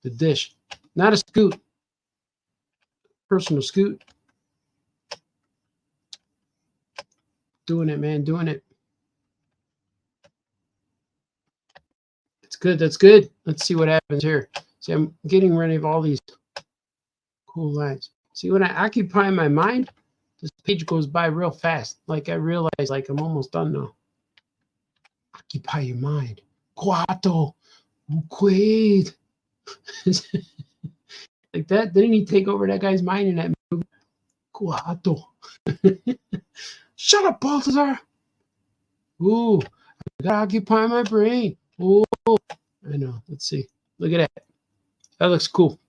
The dish. Not a scoot. Personal scoot. Doing it, man. Doing it. It's good. That's good. Let's see what happens here. See, I'm getting rid of all these cool lines. See, when I occupy my mind, this page goes by real fast. Like I realize, like I'm almost done now. Occupy your mind. Cuatro. Quaid. Like that. Didn't he take over that guy's mind in that movie? Cuatro. Shut up, Baltazar. Ooh, I gotta occupy my brain. Ooh, I know. Let's see. Look at that. That looks cool.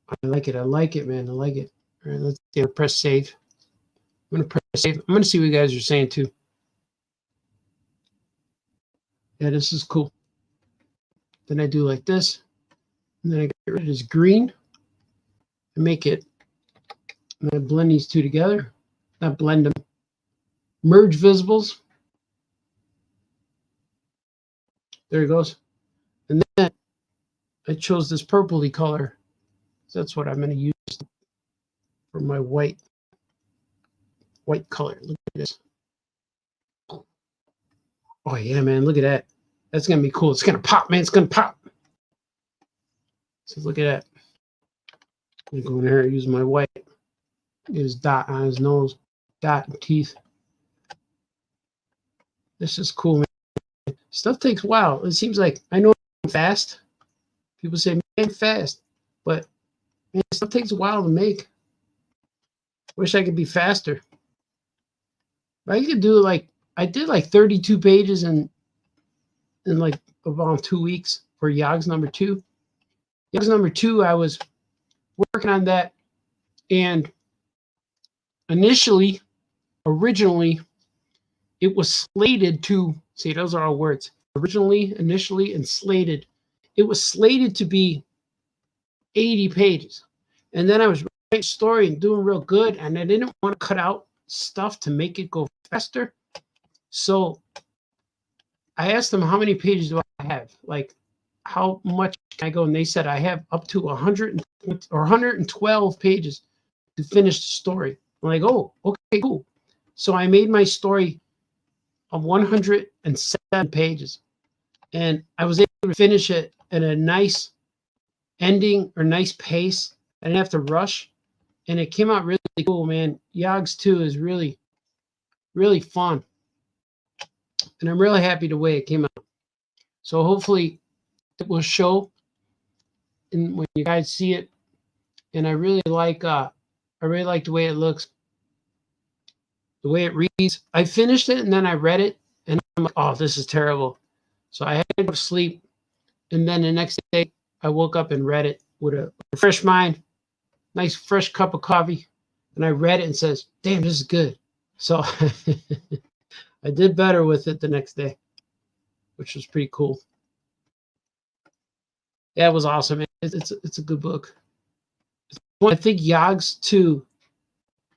I like it. I like it, man. I like it. All right, let's see. Press save. I'm gonna press save. I'm gonna see what you guys are saying too. Yeah, this is cool. Then I do like this. And then I get rid of this green and make it. And I blend these two together. Not blend them. Merge visibles. There it goes. And then I chose this purpley color. So that's what I'm going to use for my white color. Look at this. Oh, yeah, man. Look at that. That's going to be cool. It's going to pop, man. It's going to pop. So look at that. I'm going to go in here and use my white. His dot on his nose. Dot and teeth. This is cool, man. Stuff takes a while. It seems like I know I'm fast. People say, man, I'm fast. But, man, stuff takes a while to make. Wish I could be faster. But I could do like, I did like 32 pages in like about 2 weeks for Yogg's number 2. Yogg's number 2, I was working on that. And originally, it was slated to, see, those are all words. Originally, initially, and slated. It was slated to be 80 pages. And then I was writing a story and doing real good. And I didn't want to cut out stuff to make it go faster. So I asked them, how many pages do I have? Like, how much can I go? And they said, I have up to 100 or 112 pages to finish the story. I'm like, oh, okay, cool. So I made my story of 107 pages. And I was able to finish it at a nice ending or nice pace. I didn't have to rush. and it came out really cool, man. Yogs 2 is really, really fun. And I'm really happy the way it came out. So hopefully it will show and when you guys see it. And I really like the way it looks, the way it reads. I finished it and then I read it and I'm like, oh, this is terrible. So I had to go to sleep. And then the next day I woke up and read it with a fresh mind, nice fresh cup of coffee. And I read it and says, damn, this is good. So I did better with it the next day, which was pretty cool. Yeah, it was awesome. It's a good book. I think Yogs 2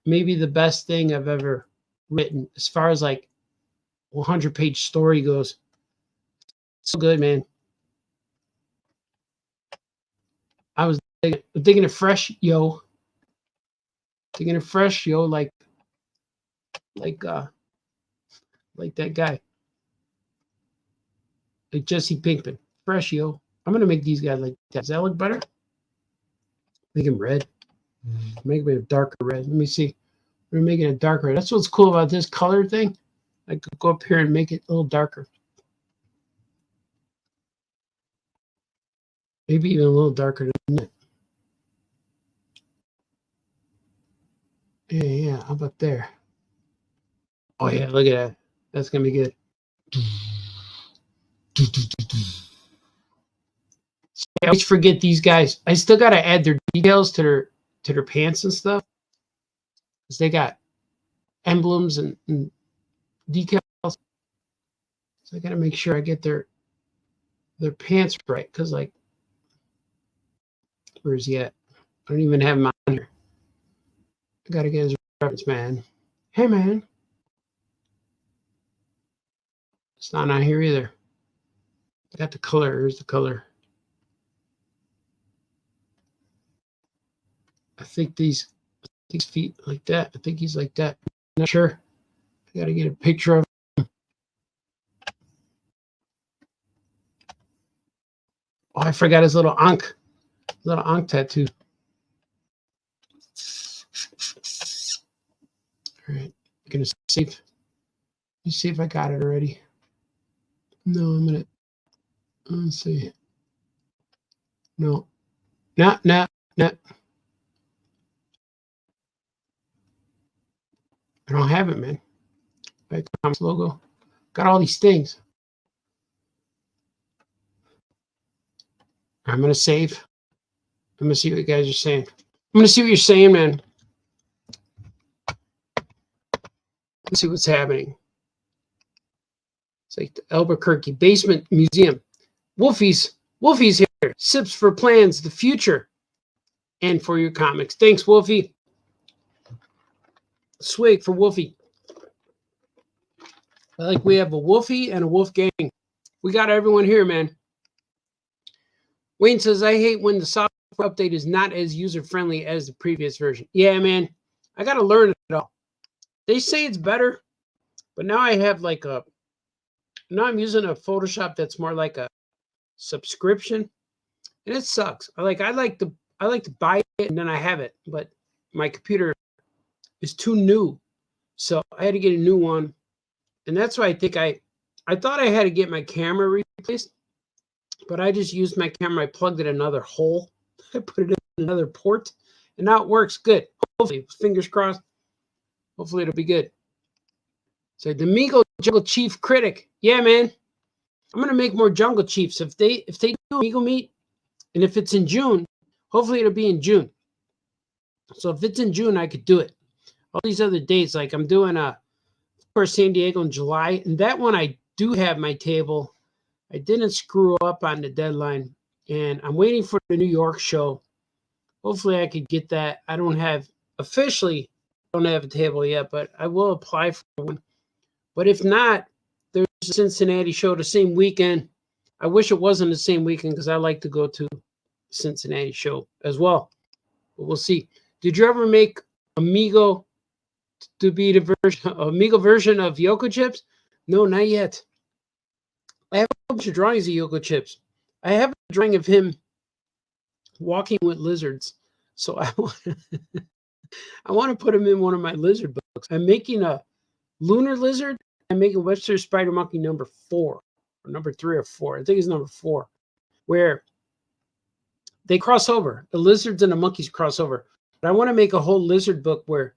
may be the best thing I've ever written as far as like 100-page story goes. So good, man. I was digging it fresh, yo. Digging it fresh, yo, like that guy. Like Jesse Pinkman. Fresh, yo. I'm gonna make these guys like that. Does that look better? Make him red. Make him a darker red. Let me see. We're making it darker. That's what's cool about this color thing. I could go up here and make it a little darker. Maybe even a little darker than that. Yeah. How about there? Oh yeah, look at that. That's gonna be good. I always forget these guys. I still gotta add their details to their pants and stuff. Because they got emblems and decals. So I gotta make sure I get their pants right. Because like, where's he at? I don't even have him on here. I gotta get his reference, man. Hey, man. It's not on here either. I got the color. Here's the color. I think these feet like that. I think he's like that. I'm not sure. I gotta get a picture of him. Oh, I forgot his little ankh tattoo. All right, I'm gonna save. Let me see if I got it already. No, let's see. No. I don't have it, man. Right, Comics logo. Got all these things. I'm gonna save. I'm gonna see what you guys are saying. I'm gonna see what you're saying, man. Let's see what's happening. It's like the Albuquerque Basement Museum. Wolfie's here. Sips for plans, the future, and for your comics. Thanks, Wolfie. Swig for Wolfie. Like we have a Wolfie and a Wolf gang. We got everyone here, man. Wayne says, I hate when the software update is not as user-friendly as the previous version. Yeah, man. I got to learn it all. They say it's better, but now I have like now I'm using a Photoshop that's more like a subscription, and it sucks. I like to buy it and then I have it, but my computer is too new, so I had to get a new one, and that's why I think I thought I had to get my camera replaced, but I just used my camera. I plugged it in another hole. I put it in another port, and now it works good. Hopefully, fingers crossed. Hopefully, it'll be good. So, Domingo Jungle Chief Critic. Yeah, man. I'm gonna make more Jungle Chiefs. If they do Eagle Meet, and if it's in June, hopefully it'll be in June. So if it's in June, I could do it. All these other dates, like I'm doing of course, San Diego in July, and that one I do have my table. I didn't screw up on the deadline, and I'm waiting for the New York show. Hopefully, I could get that. I don't have a table yet, but I will apply for one. But if not, there's a Cincinnati show the same weekend. I wish it wasn't the same weekend because I like to go to the Cincinnati show as well. But we'll see. Did you ever make Amigo to be the Amigo version of Yoko Chips? No, not yet. I have a bunch of drawings of Yoko Chips. I have a drawing of him walking with lizards. So I want I want to put him in one of my lizard books. I'm making a lunar lizard. I'm making Webster's Spider Monkey number 4 or number 3 or 4. I think it's number 4, where they cross over. The lizards and the monkeys cross over. But I want to make a whole lizard book where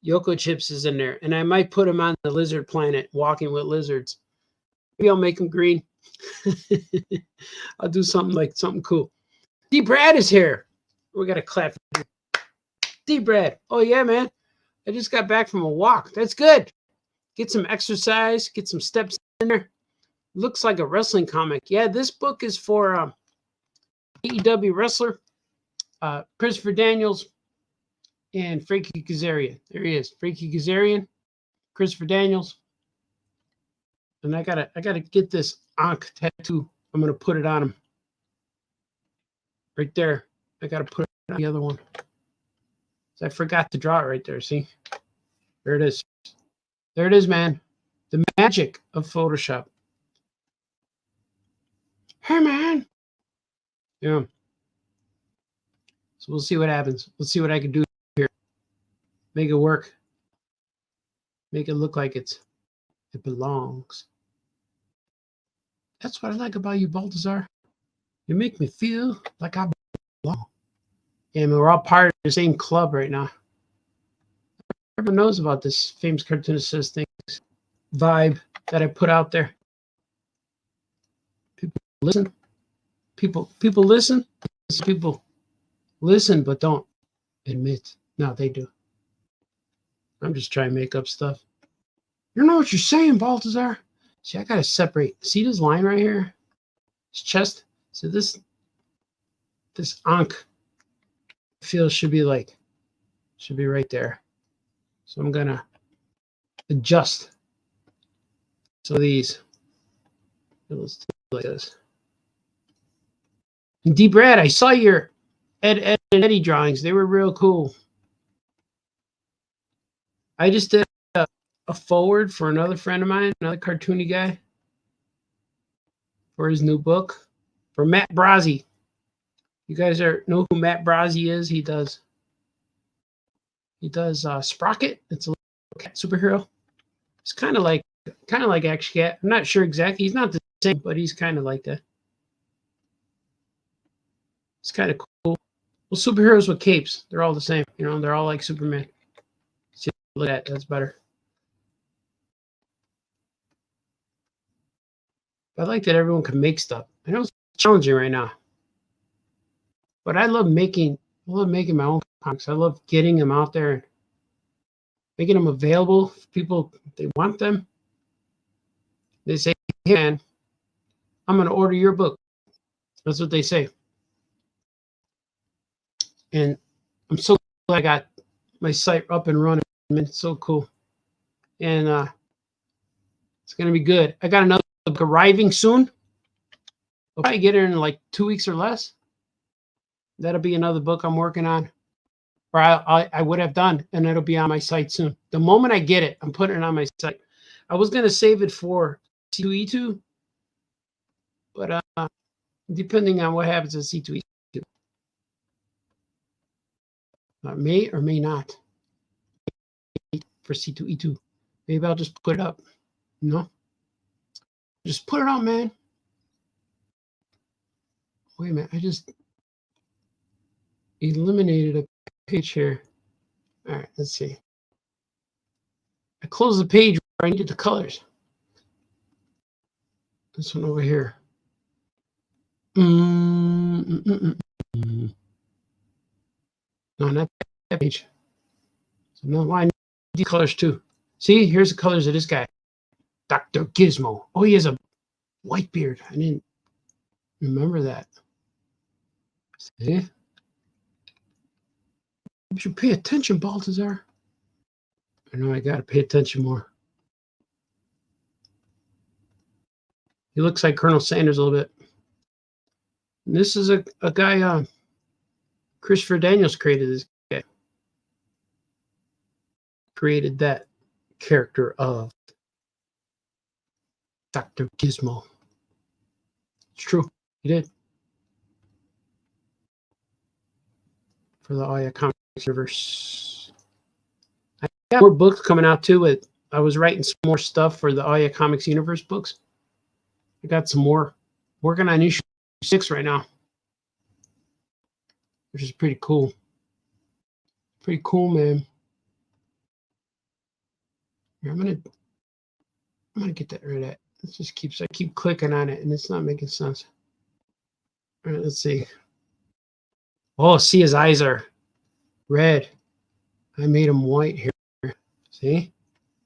Yoko Chips is in there, and I might put him on the lizard planet, walking with lizards. Maybe I'll make him green. I'll do something cool. D. Brad is here. We got to clap. D. Brad. Oh yeah, man. I just got back from a walk. That's good. Get some exercise. Get some steps in there. Looks like a wrestling comic. Yeah, this book is for AEW wrestler Christopher Daniels and Frankie Kazarian. There he is. Frankie Kazarian, Christopher Daniels. And I gotta get this Ankh tattoo. I'm gonna put it on him. Right there. I gotta put it on the other one. So I forgot to draw it right there. See? There it is. There it is, man. The magic of Photoshop. Hey, man. Yeah. So we'll see what happens. Let's see what I can do here. Make it work. Make it look like it belongs. That's what I like about you, Baltazar. You make me feel like I belong. Yeah, I mean, we're all part of the same club right now. Everyone knows about this famous cartoonist says things vibe that I put out there. People listen. People listen. People listen but don't admit. No, they do. I'm just trying to make up stuff. You know what you're saying, Baltazar? See, I gotta separate. See this line right here? His chest. So this Ankh feel should be right there. So I'm gonna adjust. So these, let's do like this. And D. Brad, I saw your Ed and Eddie drawings. They were real cool. I just did a forward for another friend of mine, another cartoony guy, for his new book, for Matt Brazzi. You guys know who Matt Brazzi is? He does Sprocket. It's a little cat superhero. It's kind of like Action Cat. I'm not sure exactly. He's not the same, but he's kind of like that. It's kind of cool. Well, superheroes with capes, they're all the same. You know, they're all like Superman. See, look at that. That's better. I like that everyone can make stuff. I know it's challenging right now, but I love making my own comics. I love getting them out there and making them available for people if they want them. They say, hey, man, I'm going to order your book. That's what they say. And I'm so glad I got my site up and running. It's so cool. And it's going to be good. I got another book arriving soon. I'll probably get it in like 2 weeks or less. That'll be another book I'm working on. Or I would have done, and it'll be on my site soon. The moment I get it, I'm putting it on my site. I was going to save it for C2E2, but depending on what happens at C2E2. May or may not for C2E2. Maybe I'll just put it up. No, just put it on, man. Wait a minute, I just eliminated a page here. All right, let's see. I closed the page where I needed the colors. This one over here. No, not that page. So no, I need the colors too. See, here's the colors of this guy. Dr. Gizmo. Oh, he has a white beard. I didn't remember that. See? You should pay attention, Baltazar. I know I gotta pay attention more. He looks like Colonel Sanders a little bit. And this is a guy, Christopher Daniels created this guy. Created that character of Dr. Gizmo. It's true. He did. For the Aya Comics universe. got more books coming out too. I was writing some more stuff for the Aya Comics Universe books. I got some more. Working on issue 6 right now, which is pretty cool. Pretty cool, man. Here, I'm gonna get that rid of that. It just I keep clicking on it and it's not making sense. All right, let's see. Oh, see, his eyes are red. I made him white here. See?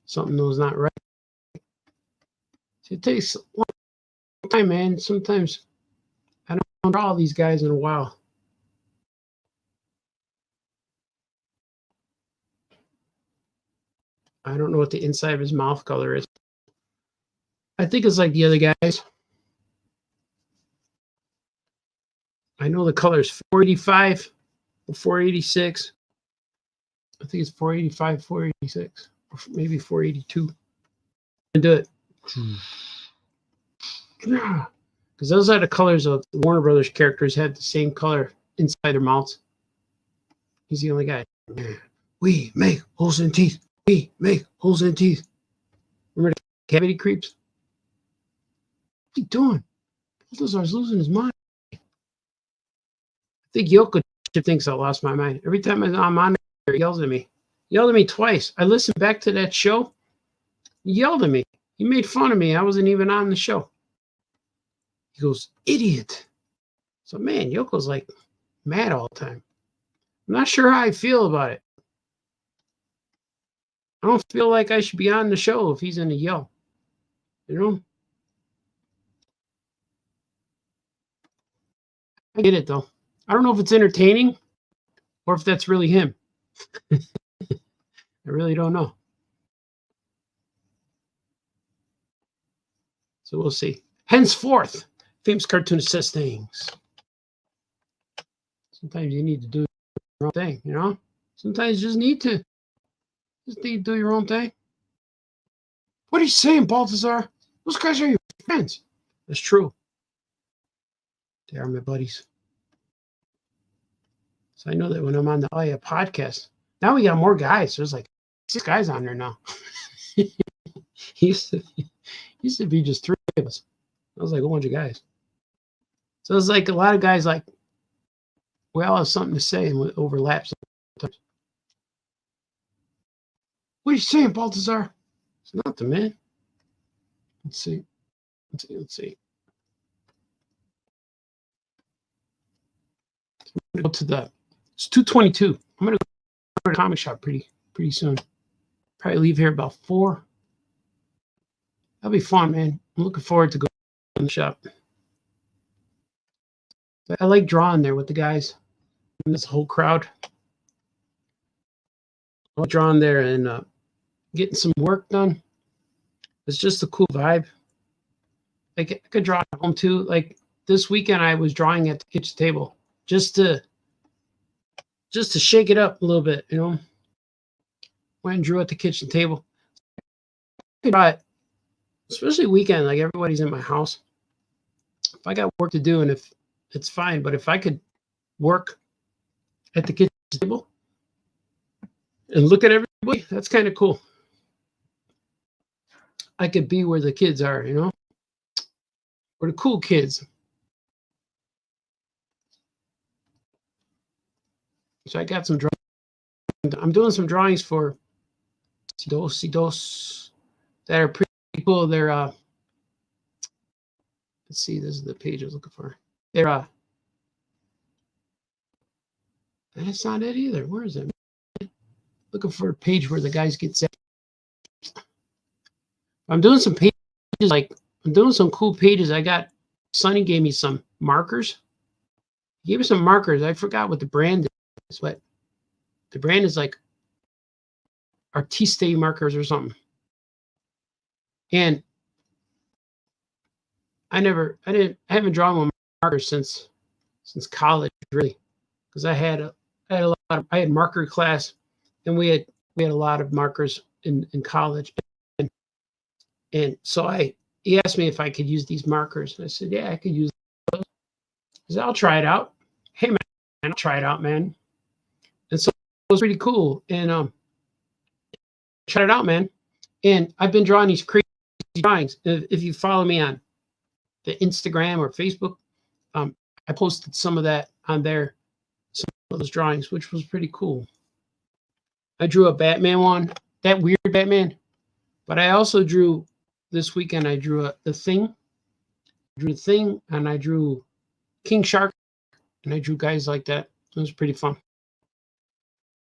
Something was not right. See, it takes a long time, man. Sometimes I don't draw these guys in a while. I don't know what the inside of his mouth color is. I think it's like the other guys. I know the color is 485 or 486. I think it's 485, 486, or maybe 482. And do it. Because those are the colors of the Warner Brothers characters have the same color inside their mouths. He's the only guy. We make holes in teeth. We make holes in teeth. Remember the cavity creeps? What's he doing? Baltazar's losing his mind. I think Yoko thinks I lost my mind. Every time I'm on there, he yells at me. He yelled at me twice. I listened back to that show. He yelled at me. He made fun of me. I wasn't even on the show. He goes, idiot. So, man, Yoko's like mad all the time. I'm not sure how I feel about it. I don't feel like I should be on the show if he's going to yell. You know? I get it, though. I don't know if it's entertaining or if that's really him. I really don't know. So we'll see. Henceforth, famous cartoonist says things. Sometimes you need to do your own thing, you know? Sometimes you just need to do your own thing. What are you saying, Baltazar? Those guys are your friends. That's true. They are my buddies. So I know that when I'm on the Aya podcast, now we got more guys. There's like 6 guys on there now. used to be just 3 of us. I was like a bunch of guys. So it's like a lot of guys like, we all have something to say and we overlap sometimes. What are you saying, Baltazar? It's nothing, man. Let's see. Let's see. I'm gonna go to it's 2:22. I'm gonna go to the comic shop pretty soon. Probably leave here about 4. That'll be fun, man. I'm looking forward to going to the shop. I like drawing there with the guys and this whole crowd. I like drawing there and getting some work done. It's just a cool vibe. Like I could draw at home too. Like this weekend, I was drawing at the kitchen table just to shake it up a little bit, you know. Went and drew at the kitchen table. I could draw it, especially weekend, like everybody's in my house. If I got work to do, and if it's fine, but if I could work at the kitchen table and look at everybody, that's kind of cool. I could be where the kids are, you know, where the cool kids. So I got some drawings. I'm doing some drawings for dos that are pretty cool. They're let's see, this is the page I was looking for. They're that's not it either. Where is it? Looking for a page where the guys get set. I'm doing some pages, like I'm doing some cool pages. I got Sonny gave me some markers. He gave me some markers. I forgot what the brand is, but the brand is like Artiste markers or something. And I haven't drawn one marker since college, really, because I had marker class, and we had a lot of markers in college. And so he asked me if I could use these markers. I said, yeah, I could use those. He said, I'll try it out. Hey, man, I'll try it out, man. And so it was pretty cool. And Check it out, man. And I've been drawing these crazy drawings. If you follow me on the Instagram or Facebook, I posted some of that on there, some of those drawings, which was pretty cool. I drew a Batman one, that weird Batman, but I also drew this weekend. I drew the Thing, and I drew King Shark, and I drew guys like that. It was pretty fun.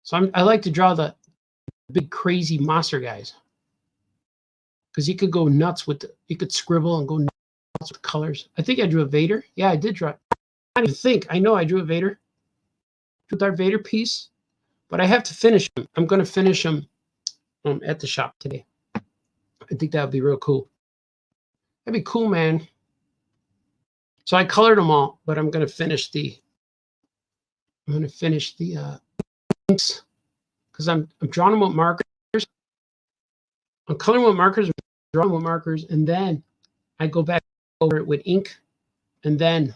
So I like to draw the big crazy monster guys, because you could go nuts with you could scribble and go nuts with colors. I think I drew a Vader. Yeah, I did draw. I don't even think. I know I drew a Vader. Drew Darth Vader piece, but I have to finish him. I'm going to finish him at the shop today. I think that would be real cool. That'd be cool, man. So I colored them all, but I'm going to finish the inks, because I'm drawing them with markers. I'm coloring with markers, drawing with markers, and then I go back over it with ink, and then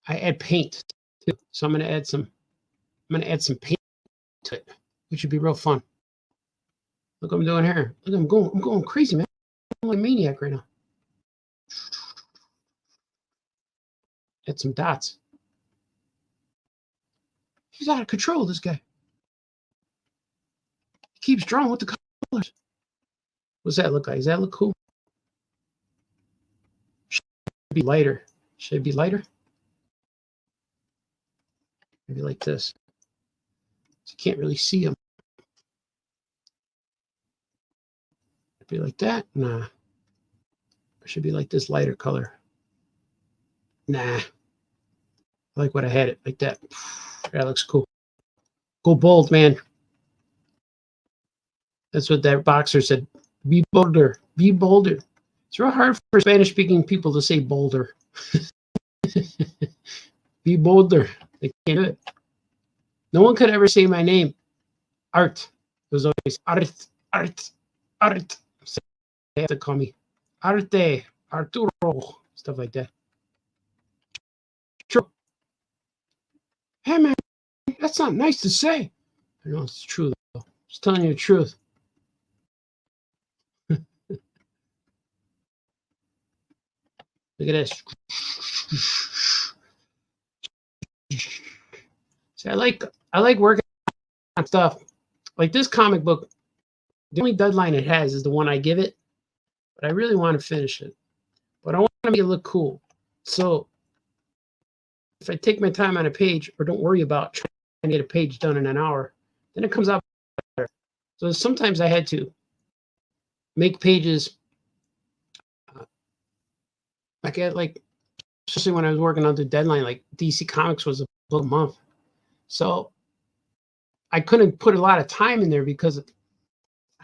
I add paint too. So I'm gonna add some paint to it, which would be real fun. Look what I'm doing here. Look, I'm going crazy, man. I'm like a maniac right now. Add some dots. He's out of control, this guy. He keeps drawing with the colors. What's that look like? Does that look cool? Should it be lighter? Should it be lighter? Maybe like this. So you can't really see them. Be like that? Nah. It should be like this lighter color. Nah. I like what I had it like that. That looks cool. Go bold, man. That's what that boxer said. Be bolder. Be bolder. It's real hard for Spanish-speaking people to say bolder. Be bolder. They can't do it. No one could ever say my name. Art. It was always Art, Art, Art. So they have to call me Arte, Arturo, stuff like that. True. Hey, man, that's not nice to say. I know it's true, though. Just telling you the truth. Look at this. See, I like working on stuff like this comic book. The only deadline it has is the one I give it, but I really want to finish it. But I want to make it look cool. So if I take my time on a page, or don't worry about trying to get a page done in an hour, then it comes out better. So sometimes I had to make pages especially when I was working on the deadline, like DC Comics was a book a month. So I couldn't put a lot of time in there because I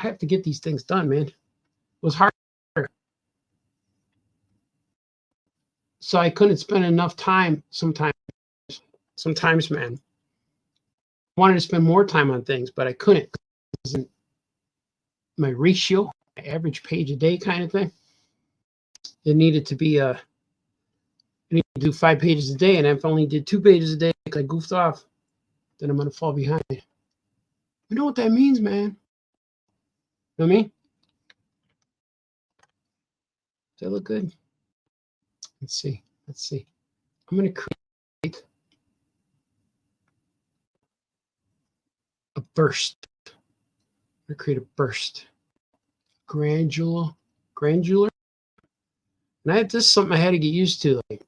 have to get these things done, man. It was hard. So I couldn't spend enough time sometimes, man. I wanted to spend more time on things, but I couldn't. My ratio, my average page a day kind of thing. It needed to be I need to do 5 pages a day, and if I only did 2 pages a day, I goofed off, then I'm gonna fall behind. You know what that means, man? You know what I mean? Does that look good? Let's see. I'm gonna create a burst. I'm gonna create a burst. Granular. And this is something I had to get used to, like,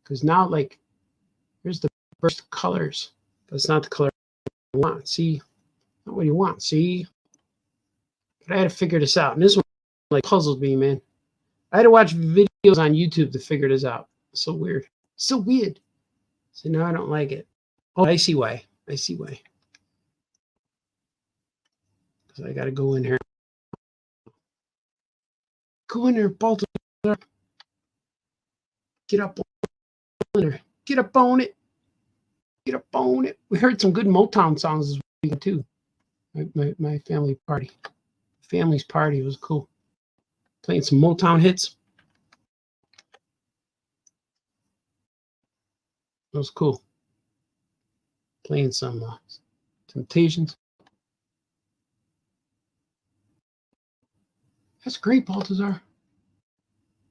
because now, like, here's the burst colors, but it's not the color you want. See, not what you want. See, but I had to figure this out, and this one like puzzled me, man. I had to watch videos on YouTube to figure this out. It's so weird. So weird. So now I don't like it. Oh, I see why. Because I got to go in here. Go in there, Baltimore. Get up on there. Get up on it. We heard some good Motown songs this weekend too. My family's party was cool. Playing some Motown hits. It was cool. Playing some Temptations. That's great, Baltazar.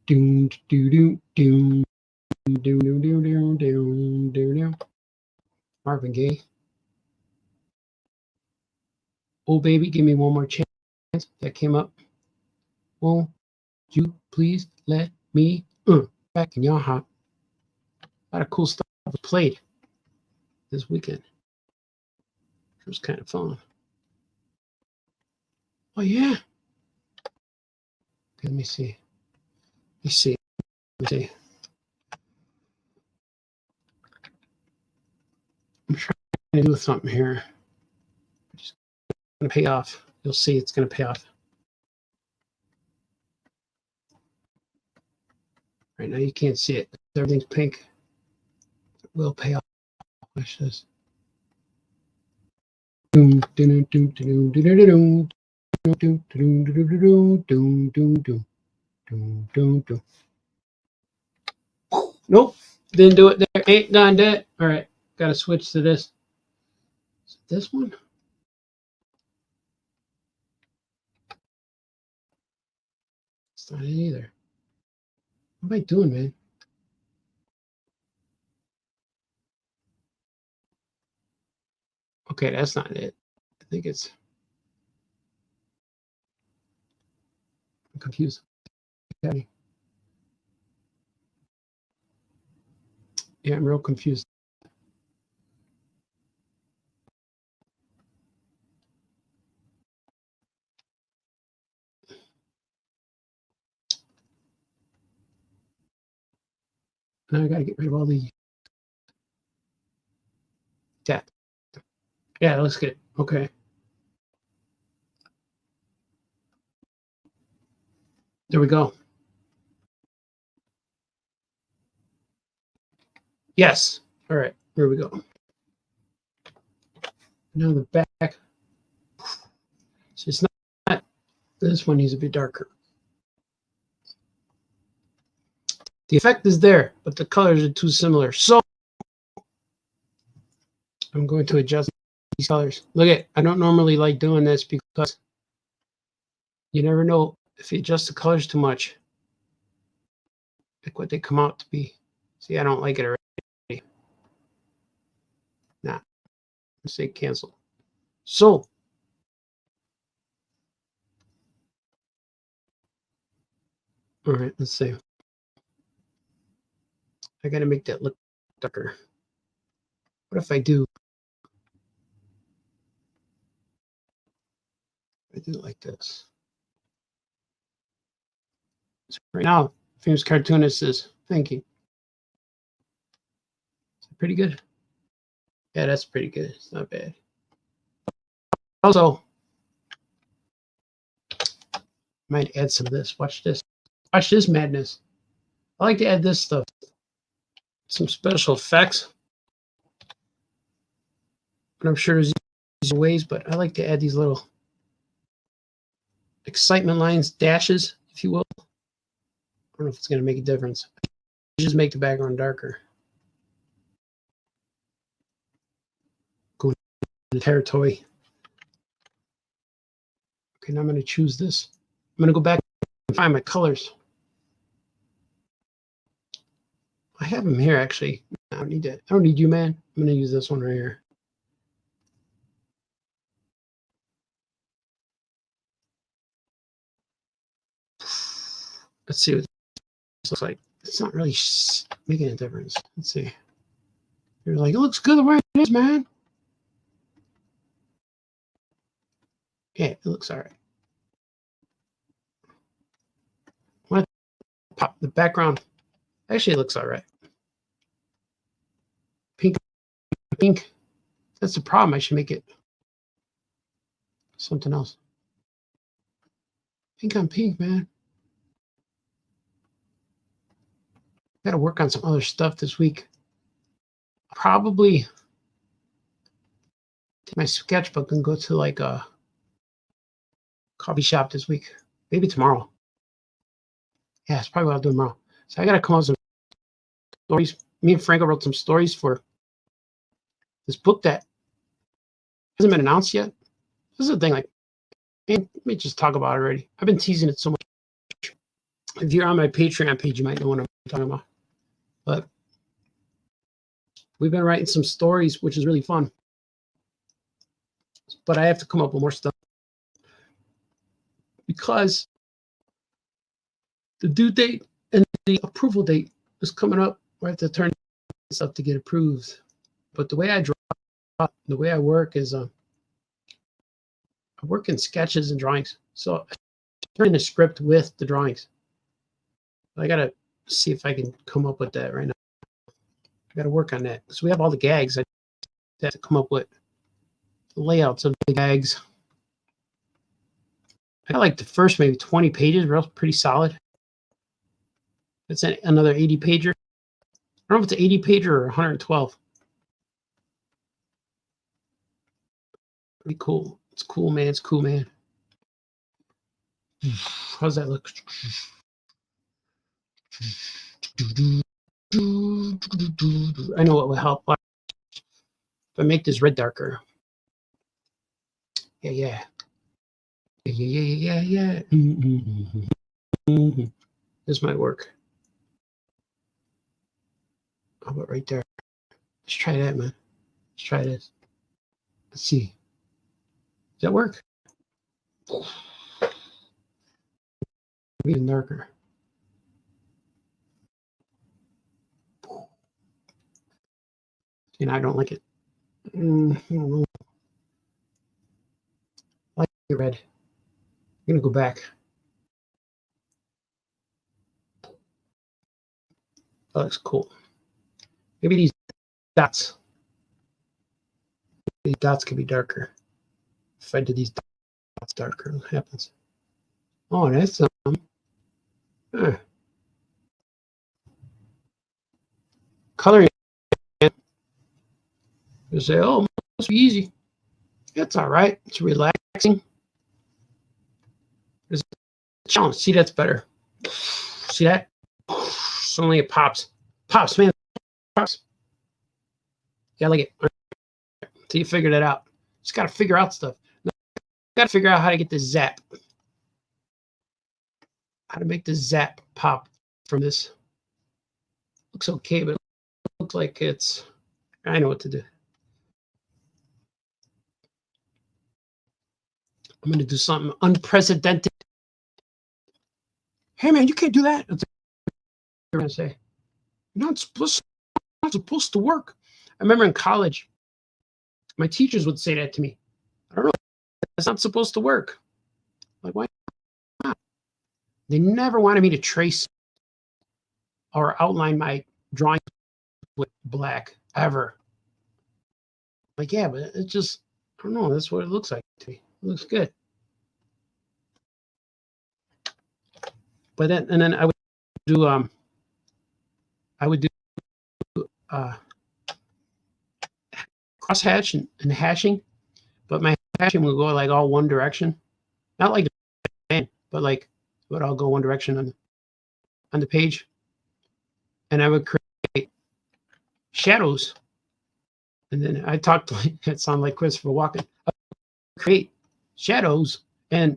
Doom, doo, doo, doom, doom, doom, doom, doom, doom, doom, doom. Marvin Gaye. Oh, baby, give me one more chance. That came up. Won't you please let me back in your heart? A lot of cool stuff was played this weekend. It was kind of fun. Oh, yeah. Let me see. Let me see. Let me see. I'm trying to do something here. It's going to pay off. You'll see it's going to pay off. Right now you can't see it. Everything's pink. It will pay off. Watch this. Doom, doom, doom, doom, doom, doom, doom, doom, doom, doom, doom, doom, doom, doom. Nope, didn't do it there. Ain't done that. All right, got to switch to this. Is it this one? It's not it either. What am I doing, man? Okay, that's not it. I think it's. I'm confused. Okay. Yeah, I'm real confused. Now I got to get rid of all the. That. Yeah, that looks good. Okay. There we go. Yes. All right. Here we go. Now the back. So it's not. This one needs a bit darker. The effect is there, but the colors are too similar. So I'm going to adjust these colors. Look at, I don't normally like doing this because you never know if you adjust the colors too much, like what they come out to be. See, I don't like it already. Nah, let's say cancel. So all right, let's see. I got to make that look darker. What if I do? I do it like this. So right now, famous cartoonist says, thank you. Is it pretty good? Yeah, that's pretty good. It's not bad. Also, might add some of this. Watch this. Watch this madness. I like to add this stuff. Some special effects. But I'm sure there's easier ways, but I like to add these little excitement lines, dashes, if you will. I don't know if it's going to make a difference. Just make the background darker. Go into the territory. Okay, now I'm going to choose this. I'm going to go back and find my colors. I have them here, actually. I don't need that. I don't need you, man. I'm going to use this one right here. Let's see what this looks like. It's not really making a difference. Let's see. You're like, it looks good the way it is, man. Yeah, it looks all right. What? Pop the background. Actually, it looks all right. Pink, pink. That's the problem. I should make it something else. Pink on pink, man. Got to work on some other stuff this week. Probably take my sketchbook and go to like a coffee shop this week. Maybe tomorrow. Yeah, it's probably what I'll do tomorrow. So I got to come up with some stories. Me and Franco wrote some stories for this book that hasn't been announced yet. This is the thing, like, And let me just talk about it already. I've been teasing it so much. If you're on my Patreon page, you might know what I'm talking about. But we've been writing some stories, which is really fun. But I have to come up with more stuff because the due date and the approval date is coming up. I have to turn this up to get approved. But the way I draw, the way I work is I work in sketches and drawings. So I turn the script with the drawings. I got to see if I can come up with that right now. I got to work on that. So we have all the gags. I have to come up with the layouts of the gags. I got like the first maybe 20 pages, pretty solid. It's another 80 pager. I don't know if it's an 80 pager or 112. Pretty cool. It's cool, man. It's cool, man. How's that look? I know what will help. If I make this red darker. Yeah. This might work. How about right there? Let's try that, man. Let's try this. Let's see. Does that work? Even darker. I don't like it. I don't know. I like it red. I'm gonna go back. That looks cool. Maybe these dots. These dots could be darker. If I did these dots darker, what happens? Oh, that's coloring. You say, oh, it must be easy. It's all right. It's relaxing. There's a challenge. See, that's better. See that? Suddenly it pops. Pops, man. Pops. Yeah, I like it. So you figured it out. Just got to figure out stuff. Got to figure out how to get the zap. How to make the zap pop from this. Looks okay, but it looks like it's... I know what to do. I'm going to do something unprecedented. Hey, man, you can't do that. That's what they're going to say. You're not supposed to work. I remember in college, my teachers would say that to me. I don't know. That's not supposed to work. Like, why not? They never wanted me to trace or outline my drawing with black, ever. Like, yeah, but it's just, I don't know. That's what it looks like to me. It looks good. But then, and then I would do cross hatch and hashing, but my hashing would go like all one direction, not like the band, but like it would all go one direction on the page, and I would create shadows, and then I talked like it sounded like Christopher Walken. I would create shadows, and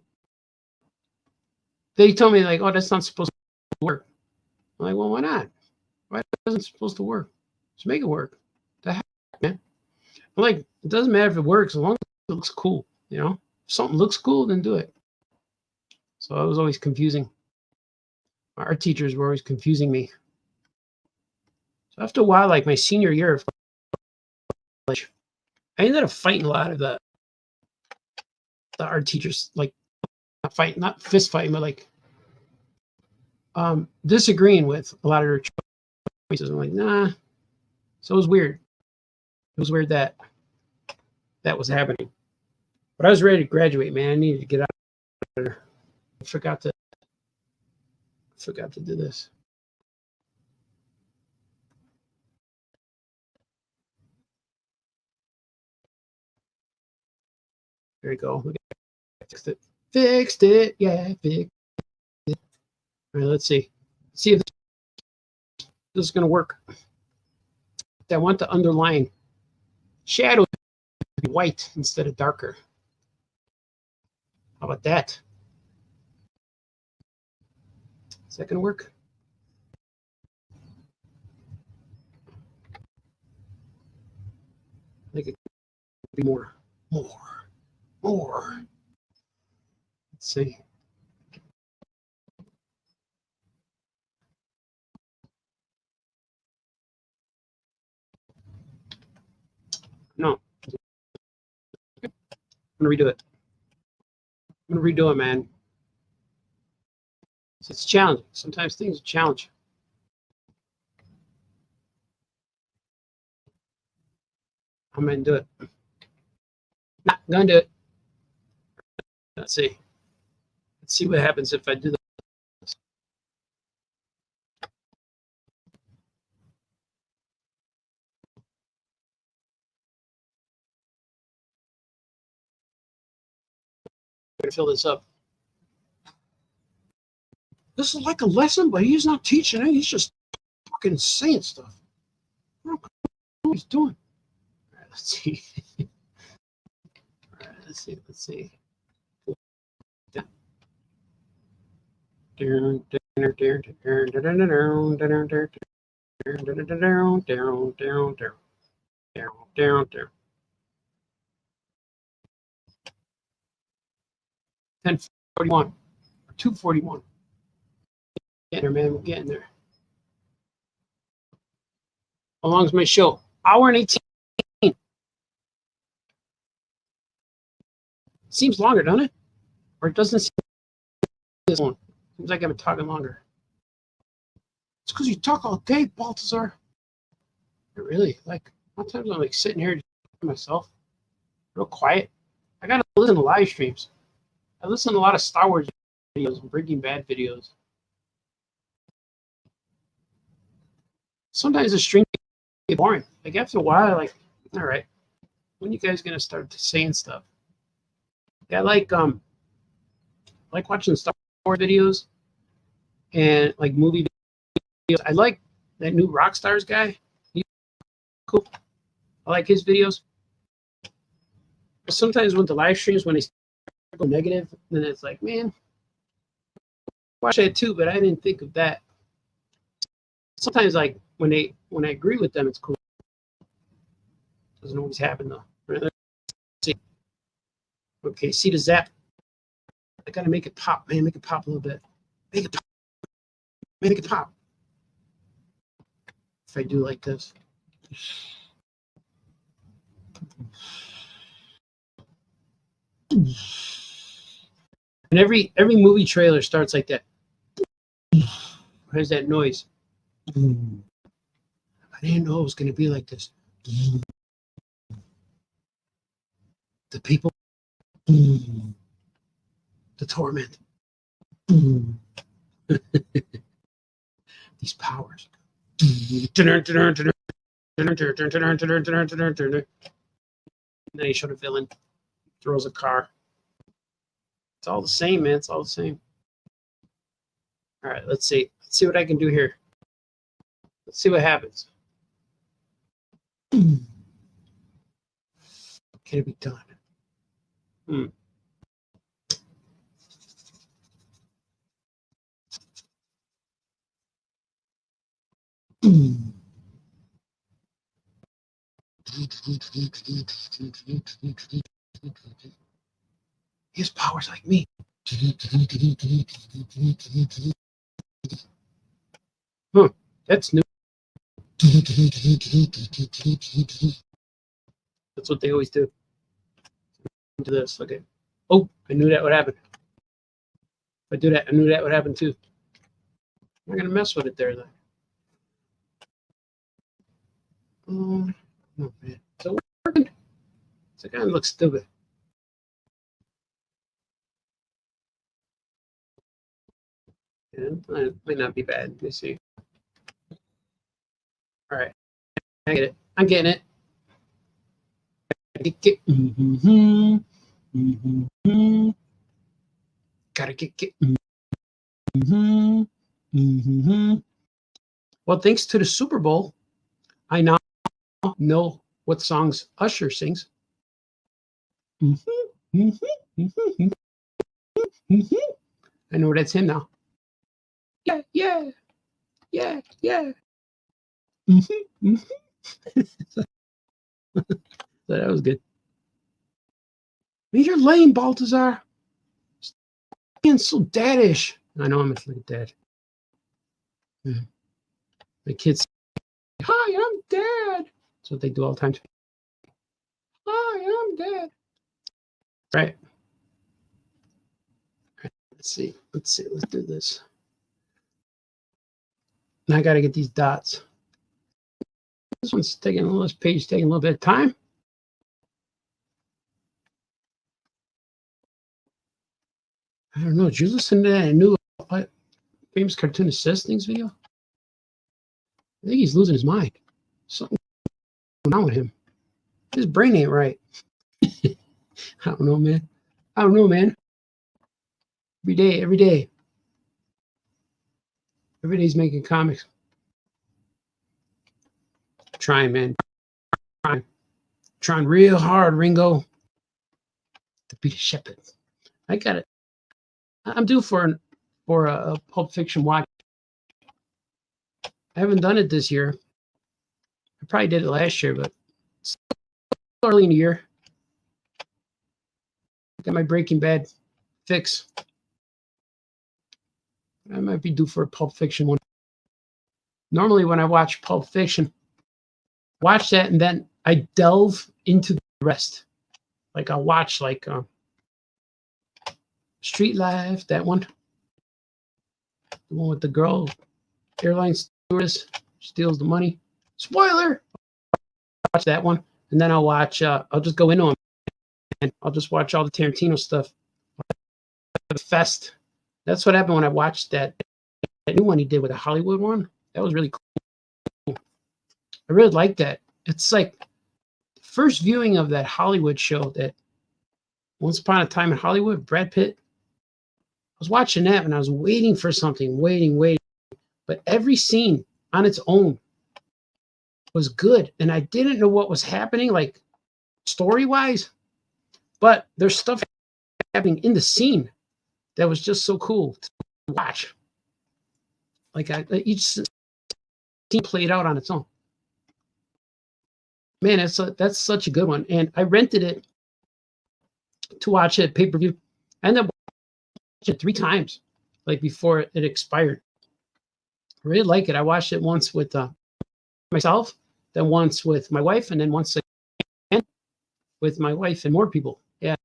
they told me like, oh, that's not supposed to work. I'm like, well, why not? Why isn't it supposed to work? Just make it work. The heck, man. I'm like, it doesn't matter if it works as long as it looks cool, you know? If something looks cool, then do it. So it was always confusing. My art teachers were always confusing me. So after a while, like my senior year of college, I ended up fighting a lot of the art teachers, like not fist fighting, but like disagreeing with a lot of their choices. I'm like, nah. So it was weird. It was weird that was happening. But I was ready to graduate, man. I needed to get out of there. I forgot to do this. There you go. Fixed it. Fixed it. Yeah, fixed it. All right, let's see. See if this is going to work. I want the underlying shadow to be white instead of darker. How about that? Is that going to work? I think it could be more. Let's see. No. I'm going to redo it. I'm going to redo it, man. So it's challenging. Sometimes things are challenging. I'm going to do it. Not going to do it. Let's see. Let's see what happens if I do this. I'm going to fill this up. This is like a lesson, but he's not teaching it. He's just fucking saying stuff. I don't know what he's doing. All right, let's see. All right, let's see. Let's see. $10.41 or $2.41. Getting there, man. We're getting there. How long is my show? Hour and 18. Seems longer, doesn't it? Or it doesn't seem this one. Seems like I've been talking longer. It's because you talk all day, Baltazar. Really, like, sometimes I'm like sitting here by myself, real quiet. I gotta listen to live streams. I listen to a lot of Star Wars videos and Breaking Bad videos. Sometimes the stream get boring. Like after a while, like, all right, when you guys gonna start saying stuff? Yeah, I like watching Star Wars videos and like movie videos. I like that new Rockstars guy. He's cool. I like his videos. But sometimes with the live streams, when they go negative, then it's like, man, watch that too, but I didn't think of that. Sometimes like when I agree with them, it's cool. Doesn't always happen though. Let's see. Okay, see the zap. I gotta make it pop, man. Make it pop a little bit. Make it pop. Make it pop. If I do like this. And every movie trailer starts like that. Where's that noise? I didn't know it was going to be like this. The people, the torment, these powers. And then he showed a villain, throws a car. It's all the same, man. It's all the same. All right, let's see. Let's see what I can do here. Let's see what happens. Can it be done? His power's like me. That's new. That's what they always do. Do this. Okay. Oh, I knew that would happen. If I do that, I knew that would happen too. I'm not gonna mess with it there then. No, man. So working. It's like, it looks stupid. And it might not be bad. Let me see. All right. I get it. I'm getting it. Gotta get. Well, thanks to the Super Bowl, I now know what songs Usher sings. I know that's him now. Yeah, yeah, yeah, yeah. So that was good. I mean, you're lame, Baltazar. Being so daddish. I know I'm like a dad. The kids say, hi, I'm dad. That's what they do all the time. Hi, I'm dad. Right. Let's see. Let's do this. Now I got to get these dots. This one's taking a little, this page is taking a little bit of time. I don't know. Did you listen to that new famous cartoonist says things video? I think he's losing his mind. Something going on with him. His brain ain't right. I don't know, man. Every day. Every day he's making comics. Trying, man. Trying real hard, Ringo. To be the shepherd. I got it. I'm due for a Pulp Fiction watch. I haven't done it this year. I probably did it last year, but it's early in the year. Got my Breaking Bad fix. I might be due for a Pulp Fiction one. Normally, when I watch Pulp Fiction, watch that and then I delve into the rest. Like I'll watch Street Life, that one. The one with the girl, airline stewardess, steals the money. Spoiler! Watch that one. And then I'll watch, I'll just go into them. And I'll just watch all the Tarantino stuff. The Fest. That's what happened when I watched that new one he did with the Hollywood one. That was really cool. I really like that. It's like the first viewing of that Hollywood show, that Once Upon a Time in Hollywood, Brad Pitt. I was watching that and I was waiting for something, waiting. But every scene on its own was good. And I didn't know what was happening, like story-wise. But there's stuff happening in the scene that was just so cool to watch. Like each scene played out on its own. Man, that's such a good one. And I rented it to watch it pay-per-view. I ended up watching it 3 times, like before it expired. I really like it. I watched it once with myself, then once with my wife, and then once again with my wife and more people. Yeah, it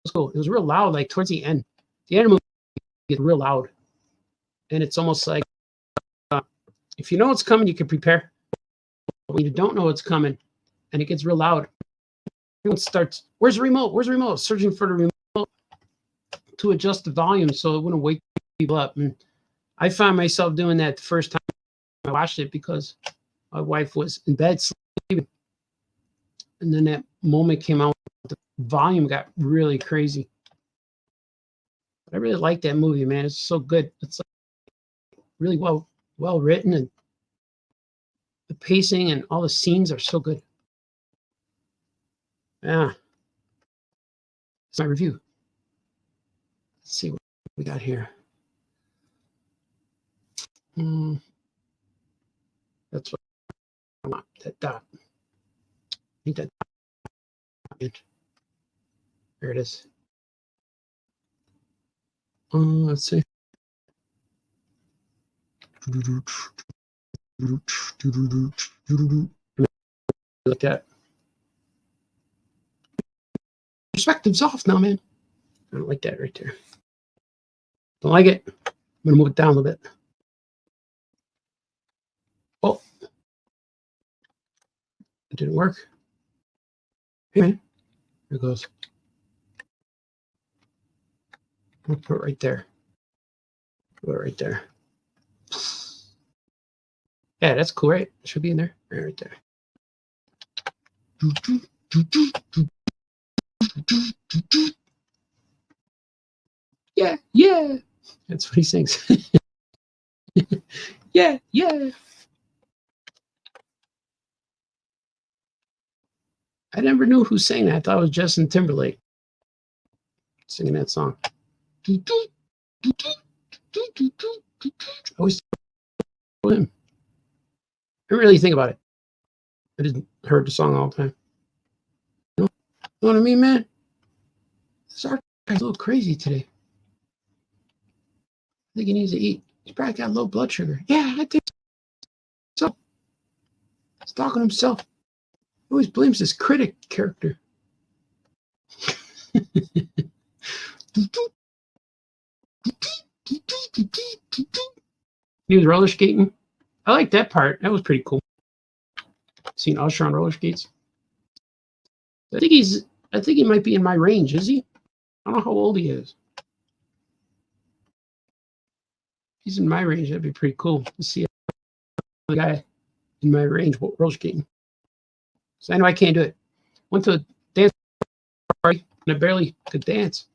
was cool. It was real loud, like towards the end. The end of the movie gets real loud. And it's almost like if you know what's coming, you can prepare. When you don't know what's coming and it gets real loud, everyone starts, where's the remote? Where's the remote? Searching for the remote to adjust the volume so it wouldn't wake people up. And I found myself doing that the first time I watched it because my wife was in bed sleeping. And then that moment came out, the volume got really crazy. But I really like that movie, man. It's so good. It's like really well written, and the pacing and all the scenes are so good. Yeah. It's my review. Let's see what we got here. That's what I want, that dot. I need that dot. There it is. Let's see. Like that. Perspective's off now, man. I don't like that right there. Don't like it. I'm gonna move it down a little bit. Oh, it didn't work. Hey, man. There it goes. I'll put it right there. Put it right there. Yeah, that's cool, right? It should be in there. Right there. Yeah, yeah. That's what he sings. Yeah, yeah. I never knew who sang that. I thought it was Justin Timberlake singing that song. always him. I didn't really think about it. I just heard the song all the time. You know what I mean, man? This art guy's a little crazy today. I think he needs to eat. He's probably got low blood sugar. Yeah, I think so. He's talking to himself. He always blames this critic character. He was roller skating. I like that part. That was pretty cool. Seen Usher on roller skates. I think he might be in my range. Is he? I don't know how old he is. He's in my range. That'd be pretty cool to see a guy in my range roller skating. So I know I can't do it. Went to a dance party and I barely could dance.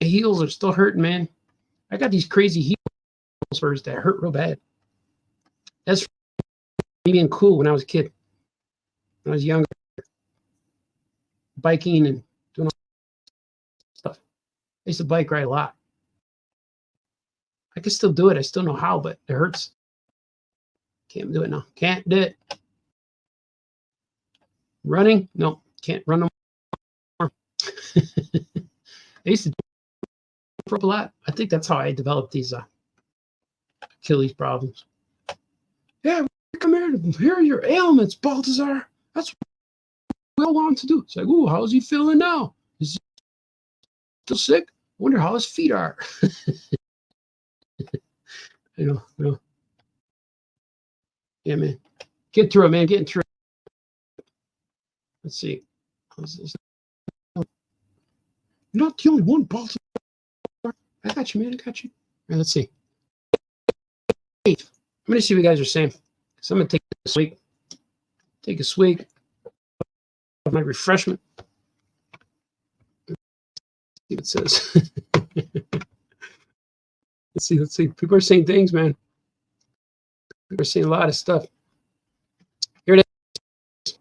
The heels are still hurting, man. I got these crazy heel spurs that hurt real bad. That's me being cool when I was a kid. When I was younger. Biking and doing all stuff. I used to bike ride a lot. I can still do it. I still know how, but it hurts. Can't do it now. Can't do it. Running? No, can't run no more. I used to do a lot. I think that's how I developed these Achilles problems. Yeah, come here to hear your ailments, Baltazar. That's what we all want to do. It's like, ooh, how's he feeling now? Is he still sick? I wonder how his feet are. You know. Yeah, man. Get through it, man. Getting through it. Let's see. How's this? You're not the only one, Baltazar. I got you, man. I got you. All right, let's see. I'm going to see what you guys are saying. So I'm going to take a swig. Take a swig of my refreshment. Let's see what it says. Let's see. People are saying things, man. People are saying a lot of stuff. Here it is.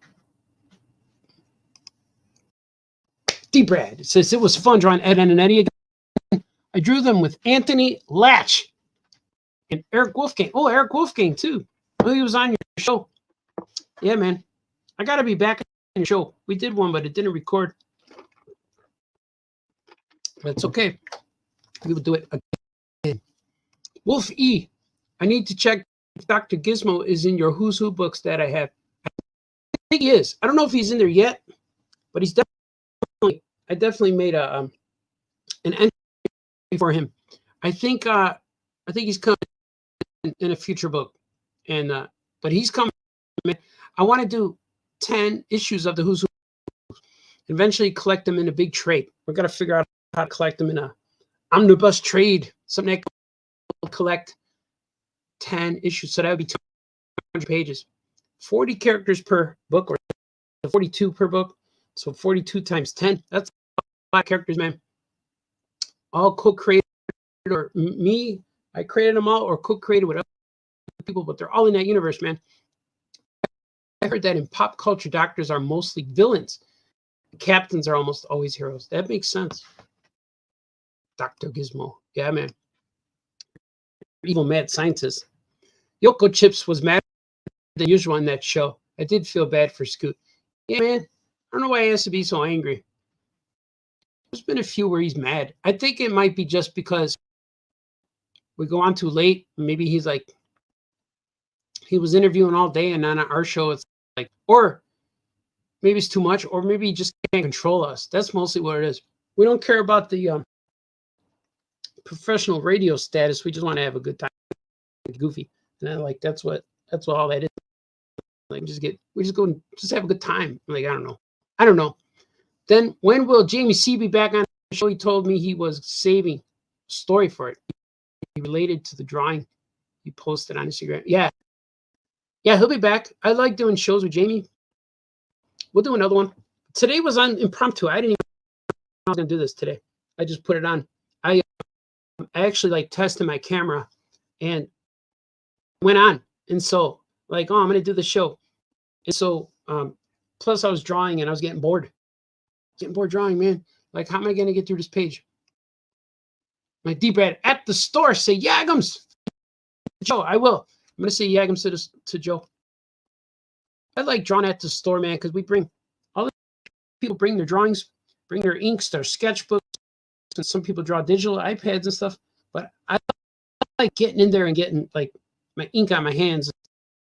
D-Brad. It says, it was fun drawing Ed and Eddie again. I drew them with Anthony Latch and Eric Wolfgang. Oh, Eric Wolfgang, too. Oh, he was on your show. Yeah, man. I got to be back on your show. We did one, but it didn't record. But it's okay. We will do it again. Wolf E. I need to check if Dr. Gizmo is in your Who's Who books that I have. I think he is. I don't know if he's in there yet, but he's definitely. I definitely made an entry for him. I think he's coming in a future book, and but he's coming. I want to do 10 issues of the Who's Who. Eventually, collect them in a big trade. We're gonna figure out how to collect them in a omnibus trade, something that will collect 10 issues. So that would be 200 pages, 40 characters per book, or 42 per book. So 42 times 10. That's a lot of characters, man. All co-created, or me, I created them all, or co-created with other people, but they're all in that universe, man. I heard that in pop culture, doctors are mostly villains. Captains are almost always heroes. That makes sense. Dr. Gizmo. Yeah, man. Evil mad scientist. Yoko Chips was madder than usual on that show. I did feel bad for Scoot. Yeah, man. I don't know why he has to be so angry. There's been a few where he's mad. I think it might be just because we go on too late. Maybe he's like, he was interviewing all day, and on our show, it's like, or maybe it's too much, or maybe he just can't control us. That's mostly what it is. We don't care about the professional radio status. We just want to have a good time. Goofy. And then, like, that's what all that is. Like, we just go and just have a good time. Like, I don't know. Then when will Jamie C be back on the show? He told me he was saving a story for it. He related to the drawing he posted on Instagram. Yeah, he'll be back. I like doing shows with Jamie. We'll do another one. Today was on impromptu. I didn't even know I was going to do this today. I just put it on. I actually like tested my camera and went on. And so like, I'm going to do the show. And so plus I was drawing and I was getting bored. Getting bored drawing, man. Like, how am I going to get through this page? My D-Brad at the store. Say Yagums. Joe, I will. I'm going to say Yagums to Joe. I like drawing at the store, man, because we bring all the people bring their drawings, bring their inks, their sketchbooks, and some people draw digital iPads and stuff. But I like getting in there and getting like my ink on my hands and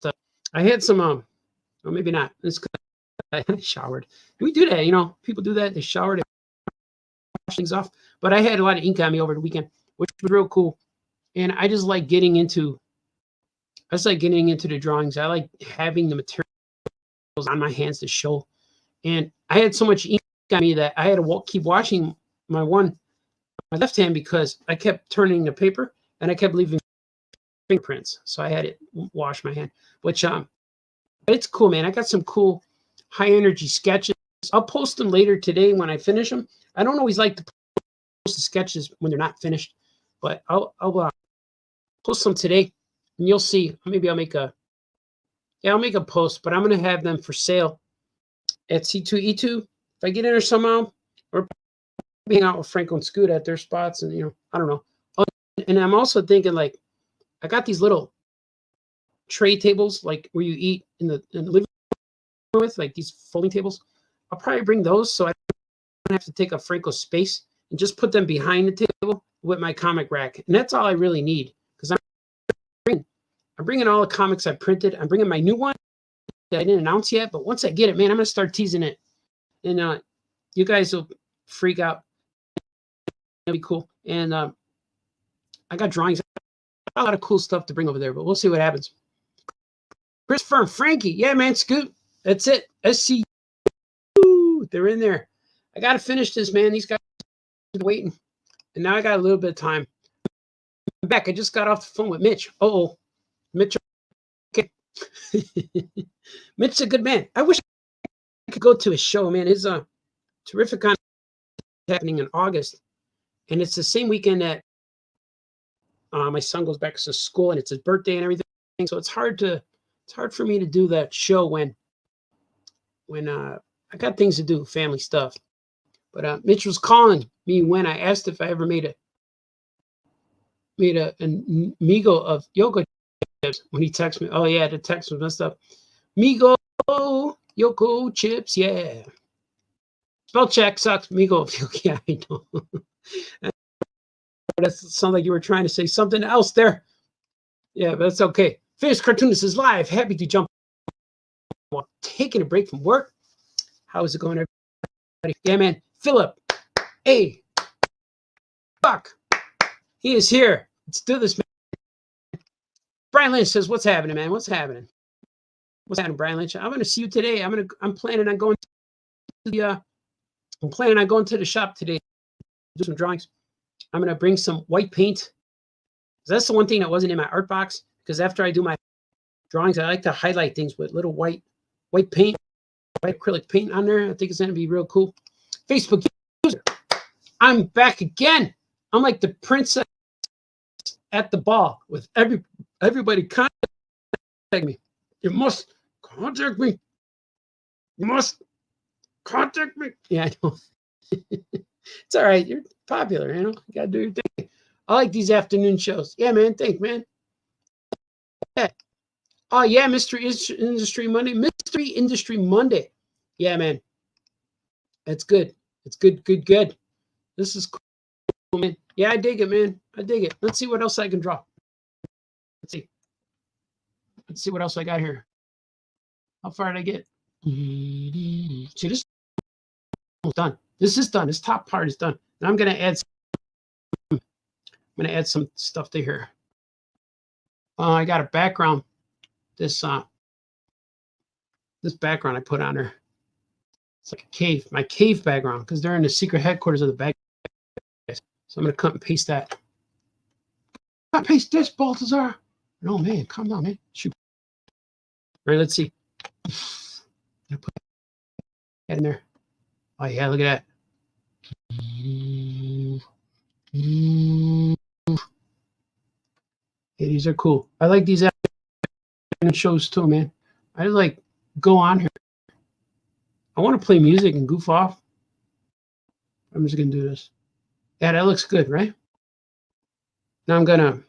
stuff. I had some, well, maybe not. It's because I showered. We do that, you know. People do that. They shower, they wash things off. But I had a lot of ink on me over the weekend, which was real cool. And I just like getting into. I just like getting into the drawings. I like having the materials on my hands to show. And I had so much ink on me that I had to keep washing my left hand because I kept turning the paper and I kept leaving fingerprints. So I had to wash my hand, which it's cool, man. I got some cool high energy sketches. I'll post them later today when I finish them. I don't always like to post the sketches when they're not finished, but I'll post them today and you'll see. Maybe I'll make a post, but I'm going to have them for sale at C2E2. If I get in there somehow, or being out with Franco and Scoot at their spots, and, you know, I don't know. And I'm also thinking, like, I got these little tray tables, like where you eat in the living room with, like these folding tables. I'll probably bring those so I don't have to take up Franco's space and just put them behind the table with my comic rack. And that's all I really need, because I'm bringing all the comics I printed. I'm bringing my new one that I didn't announce yet, but once I get it, man, I'm going to start teasing it. And you guys will freak out. It'll be cool. And I got drawings. A lot of cool stuff to bring over there, but we'll see what happens. Christopher and Frankie. Yeah, man, Scoot. That's it. SC. They're in there. I got to finish this, man. These guys are waiting. And now I got a little bit of time. I'm back. I just got off the phone with Mitch. Uh-oh. Mitch. Okay. Mitch's a good man. I wish I could go to his show, man. It's a terrific con happening in August. And it's the same weekend that my son goes back to school and it's his birthday and everything. So it's hard for me to do that show when I got things to do, family stuff. But Mitch was calling me when I asked if I ever made a Migo of Yoko chips. When he texted me, oh yeah, the text was messed up. Migo Yoko chips, yeah. Spell check sucks. Migo, yeah, I know. That sounds like you were trying to say something else there. Yeah, but that's okay. Famous Cartoonist is live. Happy to jump while taking a break from work. How is it going, everybody? Yeah, man. Philip. Hey. Buck. He is here. Let's do this, man. Brian Lynch says, what's happening, man? What's happening? What's happening, Brian Lynch? I'm going to see you today. I'm planning on going to the shop today to do some drawings. I'm going to bring some white paint. That's the one thing that wasn't in my art box, because after I do my drawings, I like to highlight things with little white paint, white acrylic paint on there. I think it's going to be real cool. Facebook user. I'm back again. I'm like the princess at the ball with everybody contact me. You must contact me. You must contact me. Yeah, I know. It's all right. You're popular, you know. You gotta do your thing. I like these afternoon shows. Yeah, man. Thanks, man. Yeah. Oh yeah, Mystery Industry Monday. Mystery Industry Monday. Yeah, man. That's good. It's good. This is cool, man. Yeah, I dig it, man. I dig it. Let's see what else I can draw. Let's see what else I got here. How far did I get? See, this is almost done. This is done. This top part is done. Now I'm gonna add some stuff to here. I got a background. This background I put on there. It's like a cave. My cave background, because they're in the secret headquarters of the bag. So I'm gonna cut and paste that. Cut and paste this, Baltazar. No, man, calm down, man. Shoot. All right, let's see. I put that in there. Oh yeah, look at that. Hey, these are cool. I like these shows too, man. I like go on here. I want to play music and goof off. I'm just gonna do this. Yeah, that looks good, right? Now I'm gonna,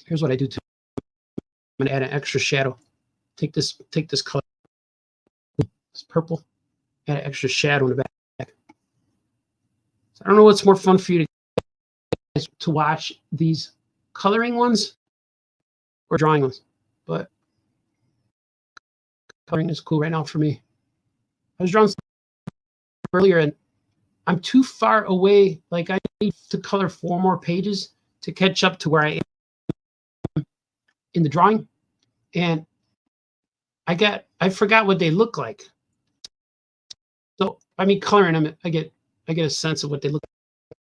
here's what I do too. I'm gonna add an extra shadow. Take this color, this purple, add an extra shadow in the back. So I don't know what's more fun for you to watch, these coloring ones or drawing ones, but coloring is cool right now for me. I was drawing earlier and I'm too far away. Like I need to color 4 more pages to catch up to where I am in the drawing. And I forgot what they look like. So I mean, coloring them, I get a sense of what they look like,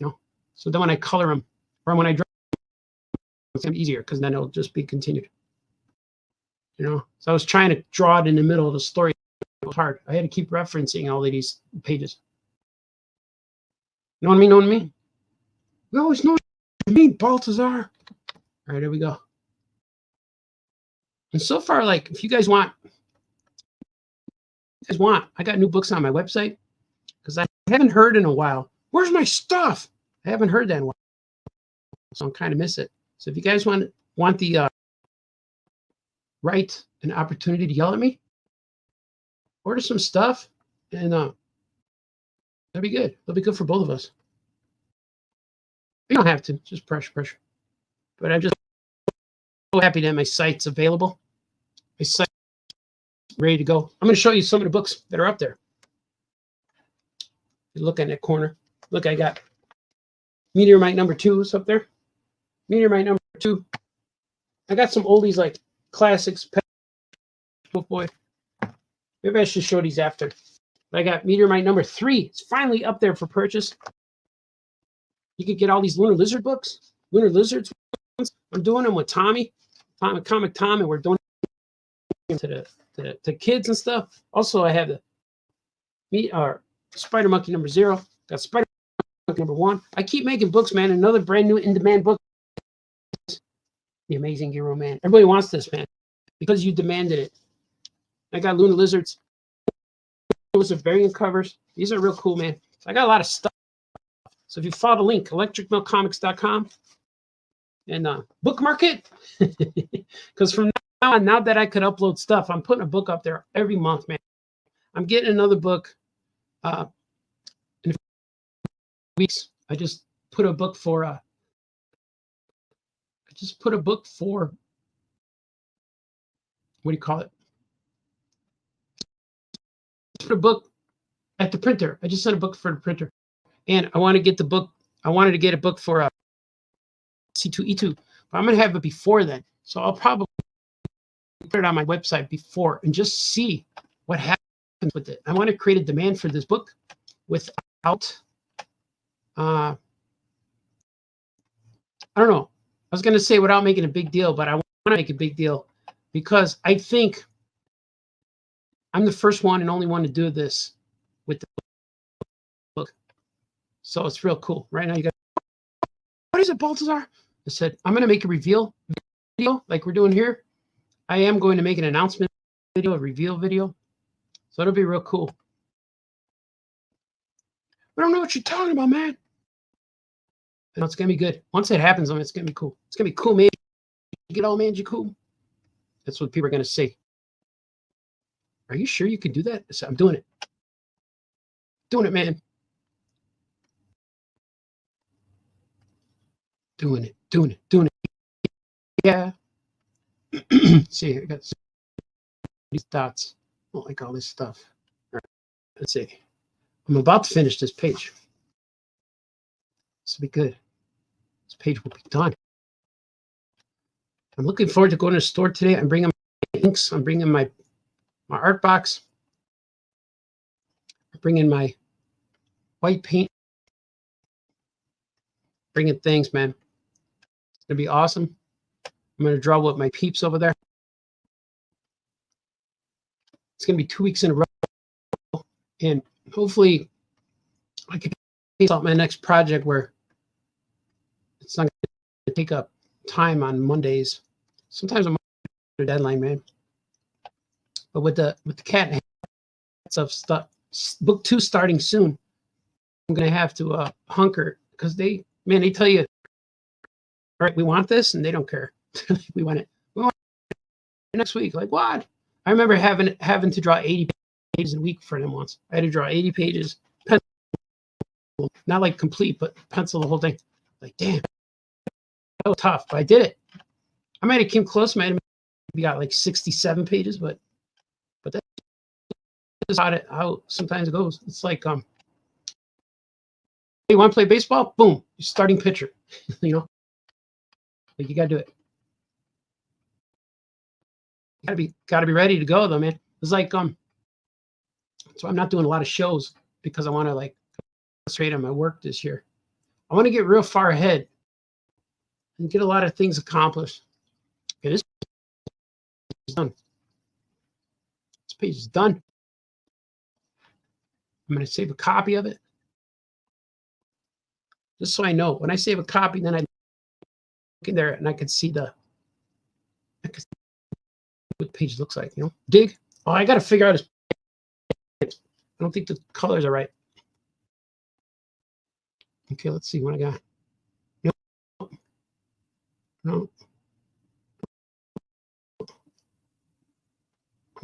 you know. So then when I color them, or when I draw them, it's easier because then it'll just be continued. You know. So I was trying to draw it in the middle of the story. It was hard. I had to keep referencing all of these pages. You know what I mean? Know what I mean? We always know what you mean, Baltazar. All right, there we go. And so far, like, if you guys want, I got new books on my website because I haven't heard in a while. Where's my stuff? I haven't heard that in a while, so I'm kind of miss it. So if you guys want the right and opportunity to yell at me, order some stuff, and that'll be good. It'll be good for both of us. You don't have to, just pressure. But I'm just so happy that my site's available. My site's ready to go. I'm going to show you some of the books that are up there. You look in that corner. Look, I got Meteorite number 2 is up there. Meteorite number 2. I got some oldies like classics. Oh boy. Maybe I should show these after. I got Meteorite number 3. It's finally up there for purchase. You could get all these Lunar Lizard books. Lunar Lizards. I'm doing them with Comic Tom, and we're doing them to kids and stuff. Also, I have the Spider Monkey number 0. Got Spider Monkey number 1. I keep making books, man. Another brand new in-demand book. The Amazing Hero Man. Everybody wants this, man, because you demanded it. I got Lunar Lizards. Those are variant covers. These are real cool, man. So I got a lot of stuff. So if you follow the link, electricmilkcomics.com, and bookmark it, because from now on, now that I could upload stuff, I'm putting a book up there every month, man. I'm getting another book in a few weeks. I just put a book for what do you call it? Put a book at the printer. I just sent a book for the printer, and I want to get the book. I wanted to get a book for C2E2, but I'm gonna have it before then. So I'll probably put it on my website before and just see what happens with it. I want to create a demand for this book without. I don't know. I was gonna say without making a big deal, but I want to make a big deal because I think I'm the first one and only one to do this with the book. So it's real cool. Right now you got, what is it, Baltazar? I said, I'm going to make a reveal video like we're doing here. I am going to make an announcement video, a reveal video. So it'll be real cool. I don't know what you're talking about, man. No, it's going to be good. Once it happens, it's going to be cool. It's going to be cool, man. You get all mangy cool. That's what people are going to say. Are you sure you could do that? I said, I'm doing it. Doing it, man. Doing it. Yeah. See, I got these dots. I don't like all this stuff. All right, let's see. I'm about to finish this page. This will be good. This page will be done. I'm looking forward to going to the store today. I'm bringing my inks. I'm bringing my art box. I'm bringing my white paint. Bringing things, man. It's going to be awesome. I'm going to draw with my peeps over there. It's going to be 2 weeks in a row. And hopefully I can piece out my next project where it's not going to take up time on Mondays. Sometimes I'm on a deadline, man. But with the cat stuff, book 2 starting soon, I'm going to have to hunker because they tell you right, we want this, and they don't care. We want it. We want it next week. Like, what? I remember having to draw 80 pages a week for them once. I had to draw 80 pages, pencil, not like complete, but pencil the whole thing. Like, damn, that was tough, but I did it. I might have came close. Might have got like 67 pages, but that's how sometimes it goes. It's like, hey, you want to play baseball? Boom, you're starting pitcher. You know, like you gotta do it. Gotta be ready to go though, man. It's like so I'm not doing a lot of shows because I want to like concentrate on my work this year. I want to get real far ahead and get a lot of things accomplished. Okay, this is done. This page is done. I'm going to save a copy of it. Just so I know. When I save a copy, then I look in there and I can see what the page looks like, you know? Dig. Oh, I got to figure out I don't think the colors are right. Okay, let's see what I got. No.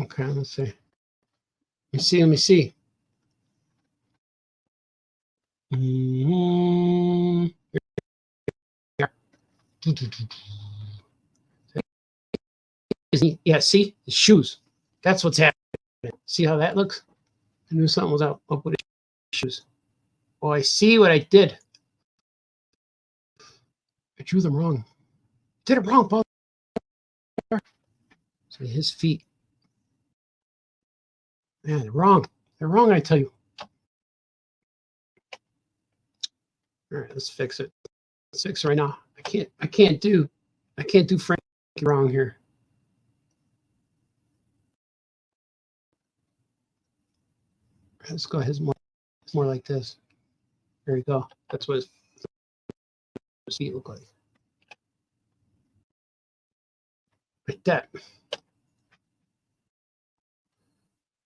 Okay, let's see. Let me see. Yeah, see? The shoes. That's what's happening. See how that looks? I knew something was up with the shoes. Oh, I see what I did. I drew them wrong. Did it wrong, Paul. So his feet. Man, they're wrong. They're wrong, I tell you. All right, let's fix it. Let's fix it right now. I can't do Frankie wrong here. Let's go ahead. It's more like this. There you go. That's what his feet look like. Like that.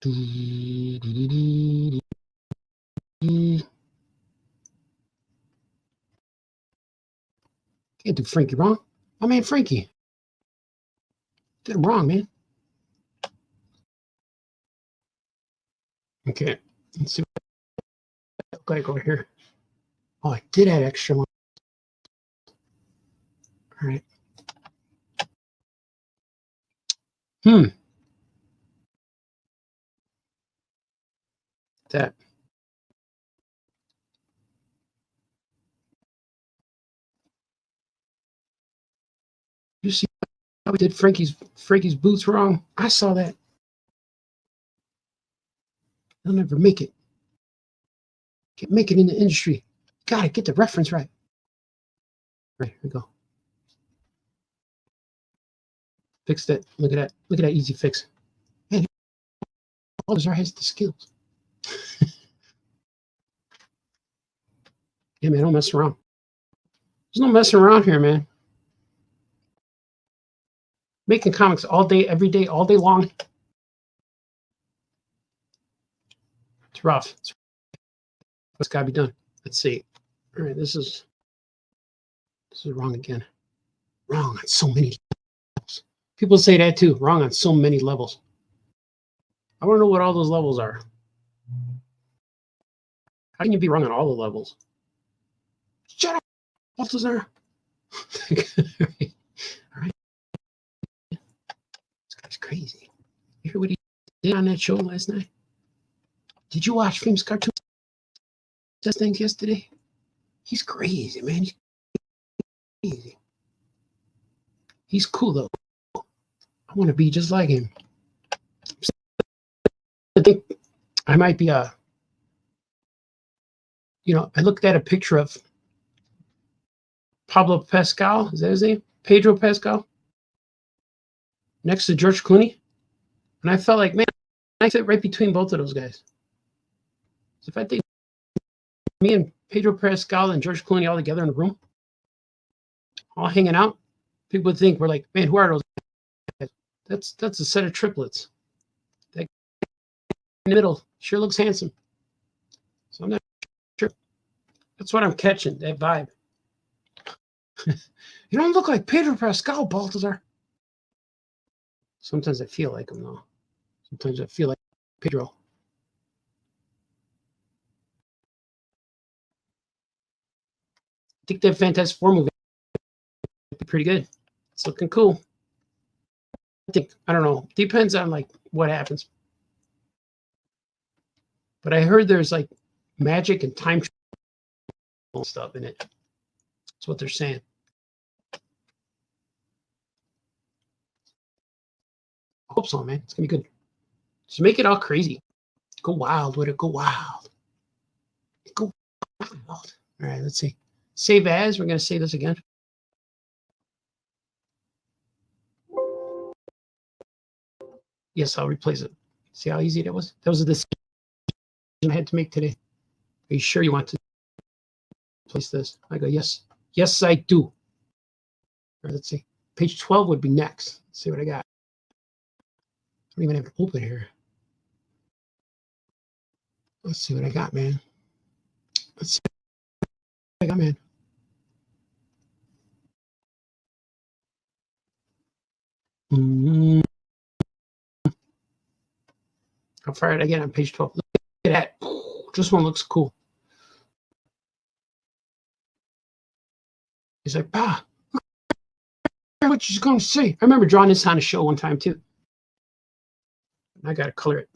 Can't do Frankie wrong. My man Frankie. Did him wrong, man. Okay. Let's see what it looks like over here. Oh, I did add extra one. All right. That. You see how we did Frankie's boots wrong? I saw that. They'll never make it. Can't make it in the industry. Gotta get the reference right. Right, here we go. Fix that. Look at that. Look at that easy fix. Man, Baltazar has the skills. Yeah, man, don't mess around. There's no messing around here, man. Making comics all day, every day, all day long. It's rough. What's got to be done? Let's see. All right, this is wrong again. Wrong on so many levels. People say that too. Wrong on so many levels. I want to know what all those levels are. How can you be wrong on all the levels? Shut up, Baltazar. All right. This guy's crazy. You hear what he did on that show last night? Did you watch Films Cartoonist things yesterday? He's crazy, man. He's crazy. He's cool though. I want to be just like him. I think I might be I looked at a picture of Pablo Pascal. Is that his name? Pedro Pascal. Next to George Clooney. And I felt like, man, I sit right between both of those guys. So if I think me and Pedro Pascal and George Clooney all together in a room, all hanging out, people would think we're like, man, who are those guys? That's a set of triplets. That in the middle sure looks handsome. So I'm not sure. That's what I'm catching, that vibe. You don't look like Pedro Pascal, Baltazar. Sometimes I feel like him, though. Sometimes I feel like Pedro. I think the Fantastic Four movie would be pretty good. It's looking cool. I don't know. Depends on like what happens. But I heard there's like magic and time travel stuff in it. That's what they're saying. I hope so, man. It's gonna be good. Just make it all crazy. Go wild with it. Go wild. Go wild. All right, let's see. Save as. We're gonna save this again. Yes, I'll replace it. See how easy that was? That was a decision I had to make today. Are you sure you want to replace this? I go, yes. Yes, I do. All right, let's see. Page 12 would be next. Let's see what I got. I don't even have to open here. Let's see what I got, man. Let's see what I got, man. I'll fire it again on page 12. Look at that. This one looks cool. He's like, "Pa, what you going to say?" I remember drawing this on a show one time too. I got to color it.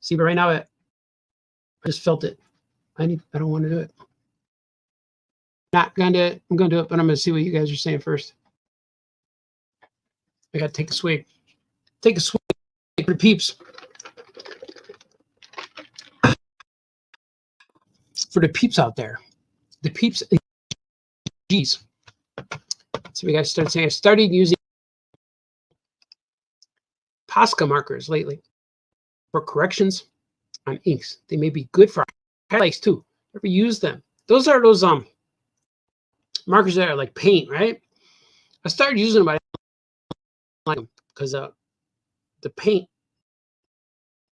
See, but right now I just felt it. I don't want to do it. Not gonna do it. I'm gonna do it, but I'm gonna see what you guys are saying first. I gotta take a swig. Take a swig for the peeps. For the peeps out there. The peeps. Geez. So we gotta start saying I started using Posca markers lately for corrections on inks. They may be good for highlights too. Ever use them? Those are those markers that are like paint, right? I started using them, but I don't like them because the paint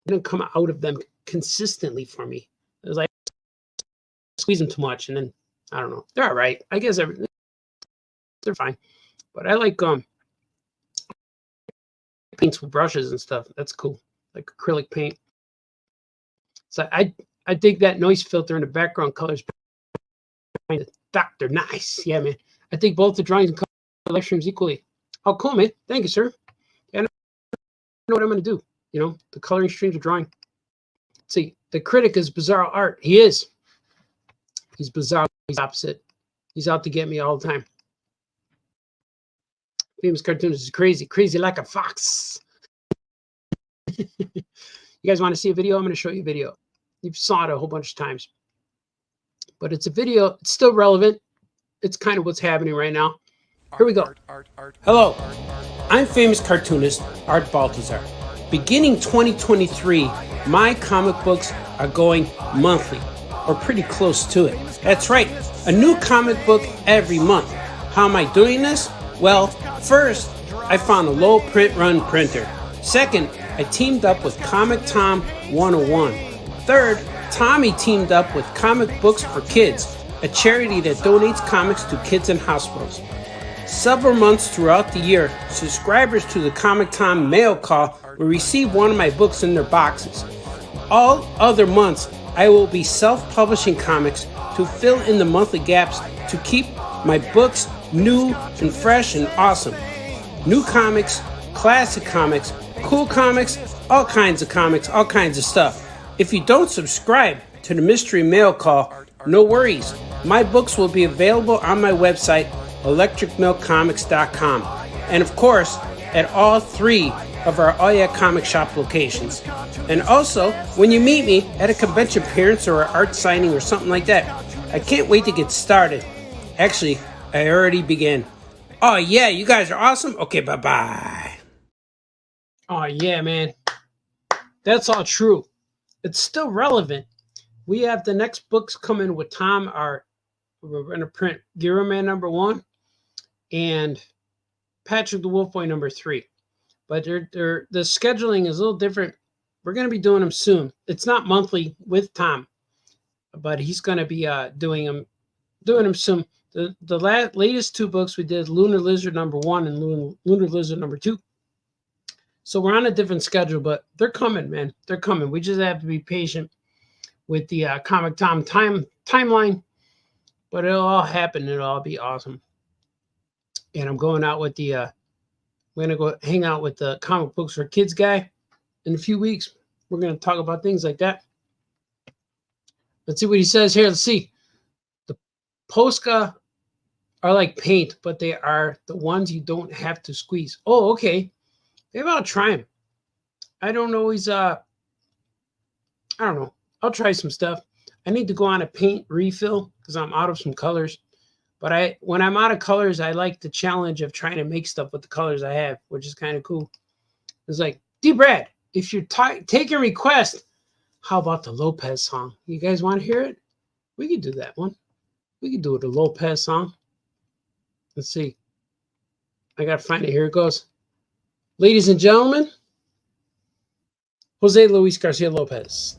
didn't come out of them consistently for me. It was like squeeze them too much, and then I don't know. They're all right. I guess they're fine, but I like paints with brushes and stuff. That's cool, like acrylic paint. So I dig that noise filter in the background colors. They're nice. Yeah, man. I think both the drawings and color streams equally. Oh, cool, man. Thank you, sir. Yeah, I know what I'm going to do. You know, the coloring streams of drawing. See, the critic is Bizarro Art. He is. He's bizarre. He's opposite. He's out to get me all the time. Famous Cartoonist is crazy. Crazy like a fox. You guys want to see a video? I'm going to show you a video. You've saw it a whole bunch of times. But it's a video. It's still relevant. It's kind of what's happening right now. Here we go. Hello. I'm famous cartoonist Art Baltazar. Beginning 2023, my comic books are going monthly, or pretty close to it. That's right. A new comic book every month. How am I doing this? Well, first, I found a low print run printer. Second, I teamed up with Comic Tom 101. Third, Tommy teamed up with Comic Books for Kids, a charity that donates comics to kids in hospitals. Several months throughout the year, subscribers to the Comic Tom mail call will receive one of my books in their boxes. All other months, I will be self-publishing comics to fill in the monthly gaps to keep my books new and fresh and awesome. New comics, classic comics, cool comics, all kinds of stuff. If you don't subscribe to the mystery mail call, no worries. My books will be available on my website, electricmilkcomics.com, and of course, at all 3 of our Oh Yeah Comic Shop locations. And also, when you meet me at a convention appearance or an art signing or something like that, I can't wait to get started. Actually, I already began. Oh yeah, you guys are awesome? Okay, bye-bye. Oh yeah, man. That's all true. It's still relevant. We have the next books coming with Tom Art. We're going to print Giro Man #1 and Patrick the Wolf Boy #3. But the scheduling is a little different. We're going to be doing them soon. It's not monthly with Tom, but he's going to be doing them soon. The latest two books we did, Lunar Lizard #1 and Lunar Lizard #2. So we're on a different schedule, but they're coming, man. They're coming. We just have to be patient with the Comic Tom timeline, but it'll all happen. It'll all be awesome. And I'm going out with the, we're going to go hang out with the Comic Books for Kids guy in a few weeks. We're going to talk about things like that. Let's see what he says here. Let's see. The Posca are like paint, but they are the ones you don't have to squeeze. Oh, okay. Maybe I'll try them. I don't always, I don't know. I'll try some stuff. I need to go on a paint refill because I'm out of some colors. But when I'm out of colors, I like the challenge of trying to make stuff with the colors I have, which is kind of cool. It's like, D-Brad, if you're taking requests, how about the Lopez song? You guys want to hear it? We could do that one. We could do the Lopez song. Let's see. I got to find it. Here it goes. Ladies and gentlemen, Jose Luis Garcia Lopez.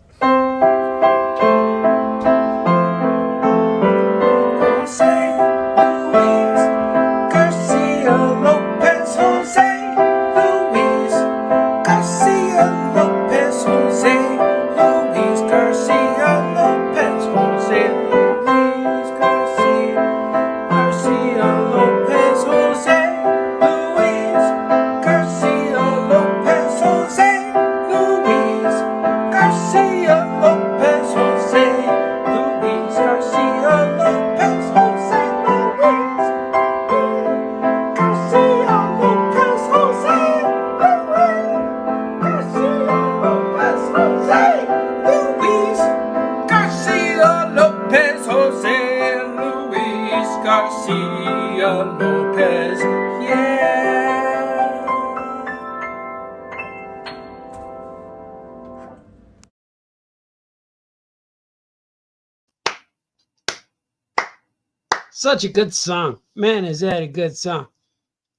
Such a good song. Man, is that a good song.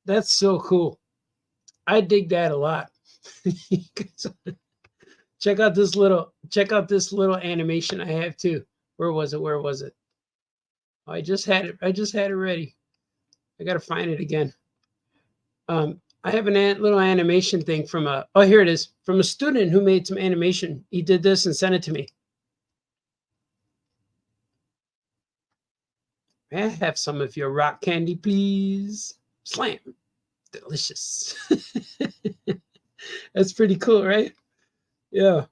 That's so cool. I dig that a lot. check out this little animation I have too. Where was it? I just had it ready. I gotta find it again. I have a little animation thing from here it is, from a student who made some animation. He did this and sent it to me. May I have some of your rock candy, please? Slam. Delicious. That's pretty cool, right? Yeah.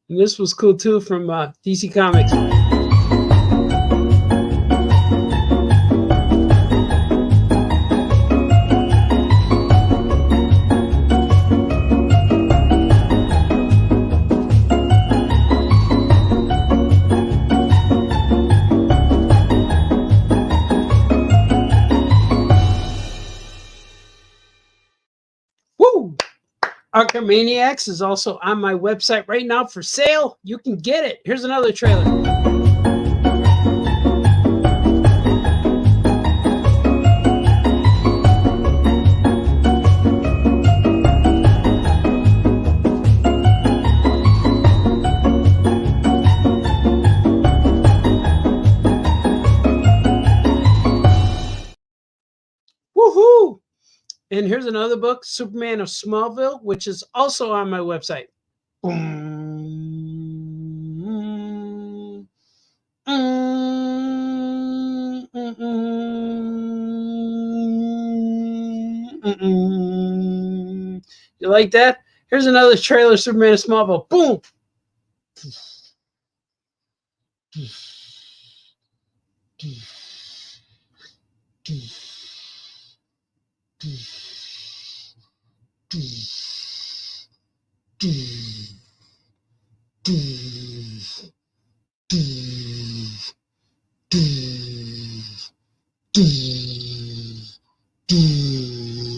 And this was cool too from DC Comics. Archimaniacs is also on my website right now for sale. You can get it. Here's another trailer. Woohoo! And here's another book, Superman of Smallville, which is also on my website. You like that? Here's another trailer, Superman of Smallville. Boom!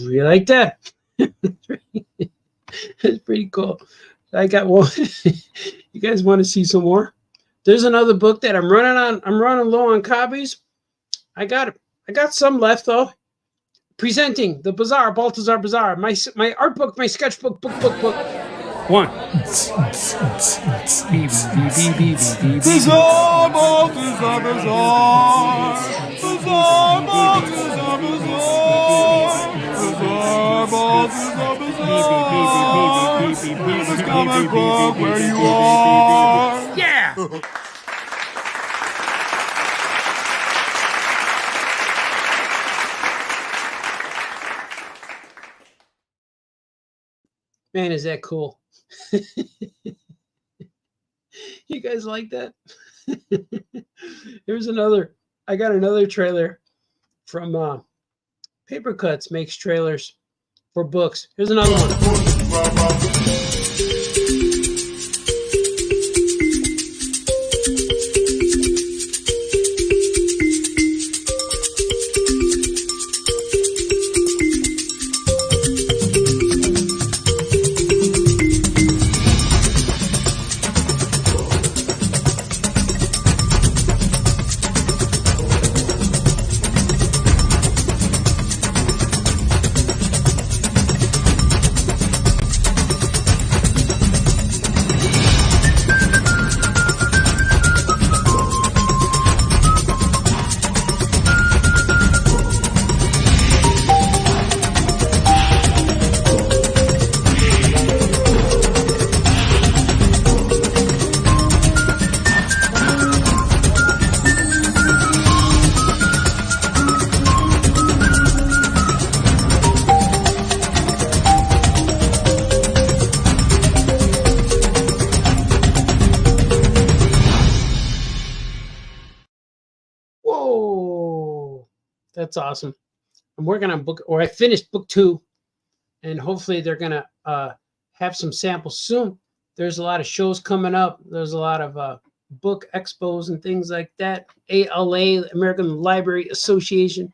You like that? It's pretty cool. I got one. You guys want to see some more? There's another book that I'm running on. I'm running low on copies. I got some left though. Presenting the Bazaar, Baltazar Bazaar, my art book, my sketchbook, book. One. Bazaar, Baltazar, Bazaar. comic book where you are. Yeah. Man, is that cool? You guys like that? Here's another. I got another trailer from Paper Cuts makes trailers for books. Here's another one. Whoa, that's awesome. I'm working on book, or I finished book 2, and hopefully they're gonna have some samples soon. There's a lot of shows coming up. There's a lot of book expos and things like that. ALA, American Library Association,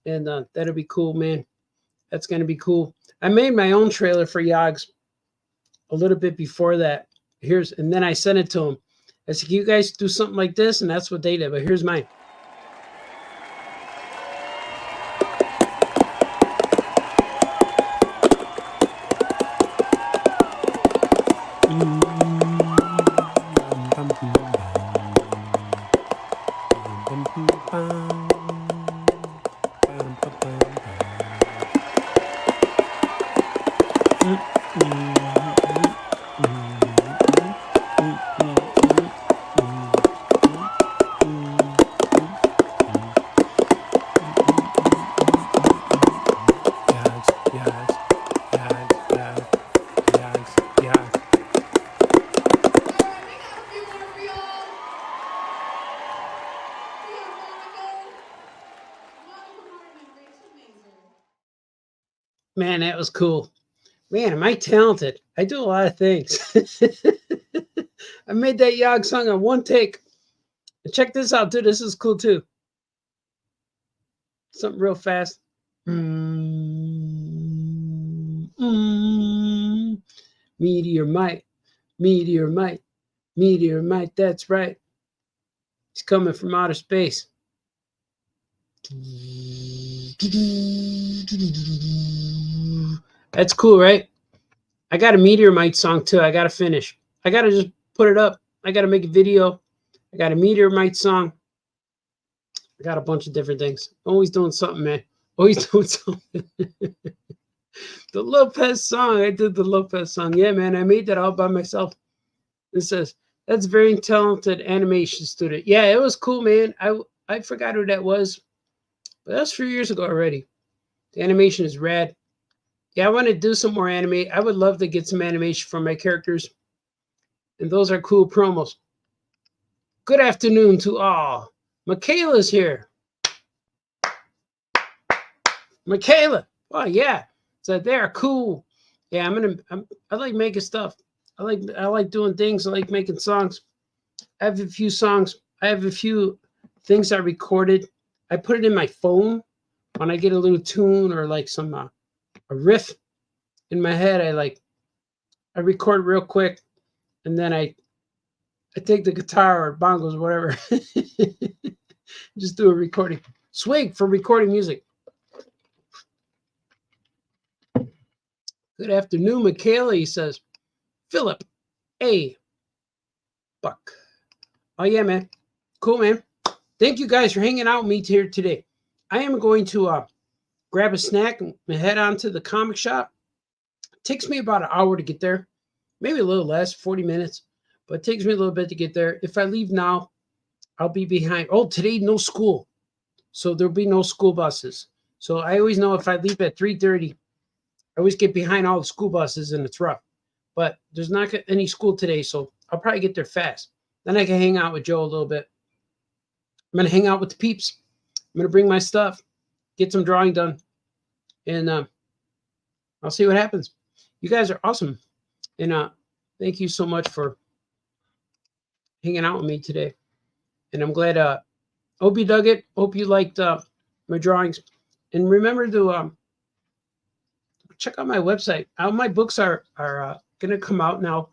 and that'll be cool, man. That's gonna be cool. I made my own trailer for Yogs a little bit before that. And then I sent it to them. I said, you guys do something like this, and that's what they did. But here's mine. Man, that was cool. Man, am I talented? I do a lot of things. I made that Yog song on one take. And check this out, too. This is cool, too. Something real fast. Meteorite, meteorite, meteorite. That's right. It's coming from outer space. That's cool, right? I got a Meteorite song too. I got to finish. I got to just put it up. I got to make a video. I got a Meteorite song. I got a bunch of different things. Always doing something, man. Always doing something. The Lopez song. I did the Lopez song. Yeah, man. I made that all by myself. It says, that's a very talented animation student. Yeah, it was cool, man. I forgot who that was. But that was 3 years ago already. The animation is rad. Yeah, I want to do some more anime. I would love to get some animation from my characters. And those are cool promos. Good afternoon to all. Michaela's here. Michaela. Oh, yeah. So they're cool. Yeah, I like making stuff. I like doing things. I like making songs. I have a few songs. I have a few things I recorded. I put it in my phone when I get a little tune or like some a riff in my head. I record real quick, and then I take the guitar or bongos or whatever, just do a recording. Swig for recording music. Good afternoon, Michaela. He says, Philip A. Buck. Oh yeah, man. Cool, man. thank you guys for hanging out with me here today. I am going to grab a snack and head on to the comic shop. It takes me about an hour to get there, maybe a little less, 40 minutes, but it takes me a little bit to get there. If I leave now, I'll be behind. Oh, today, no school. So there'll be no school buses. So I always know if I leave at 3:30, I always get behind all the school buses and it's rough. But there's not any school today, so I'll probably get there fast. Then I can hang out with Joe a little bit. I'm going to hang out with the peeps. I'm going to bring my stuff, get some drawing done, and I'll see what happens. You guys are awesome. And thank you so much for hanging out with me today. And I'm glad, hope you dug it. Hope you liked my drawings. And remember to check out my website. All my books are going to come out now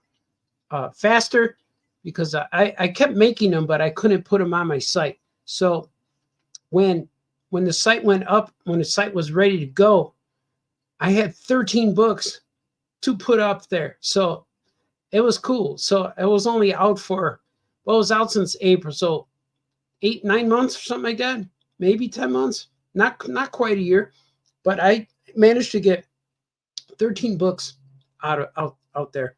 faster because I kept making them, but I couldn't put them on my site. So when the site went up, when the site was ready to go, I had 13 books to put up there. So it was cool. So it was only out for, well, it was out since April. So 8-9 months or something like that, maybe 10 months, not quite a year, but I managed to get 13 books out there.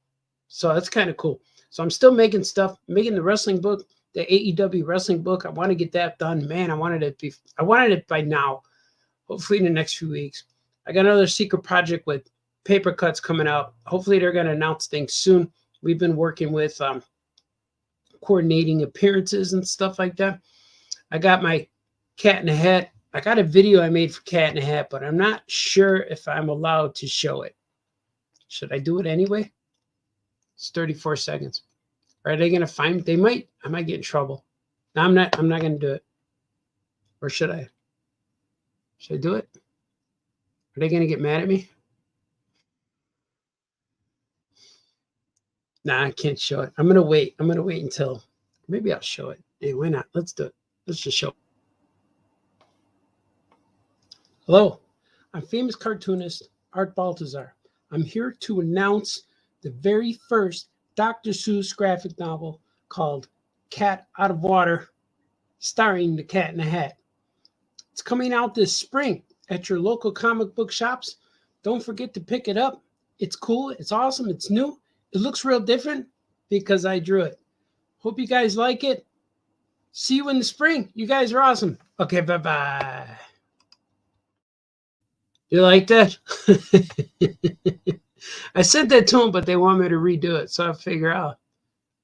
So that's kind of cool. So I'm still making stuff, making the wrestling book, the AEW wrestling book. I want to get that done. Man, I wanted it by now, hopefully in the next few weeks. I got another secret project with paper cuts coming out. Hopefully they're going to announce things soon. We've been working with coordinating appearances and stuff like that. I got my Cat in a Hat. I got a video I made for Cat in a Hat, but I'm not sure if I'm allowed to show it. Should I do it anyway? It's 34 seconds. Are they going to find? They might. I might get in trouble. No, I'm not going to do it. Or should I? Should I do it? Are they going to get mad at me? Nah, I can't show it. I'm going to wait. I'm going to wait until maybe I'll show it. Hey, why not? Let's do it. Let's just show it. Hello, I'm famous cartoonist Art Baltazar. I'm here to announce the very first Dr. Seuss graphic novel called Cat Out of Water, starring the Cat in the Hat. It's coming out this spring at your local comic book shops. Don't forget to pick it up. It's cool. It's awesome. It's new. It looks real different because I drew it. Hope you guys like it. See you in the spring. You guys are awesome. Okay, bye-bye. You like that? I sent that to them, but they want me to redo it. So I figure out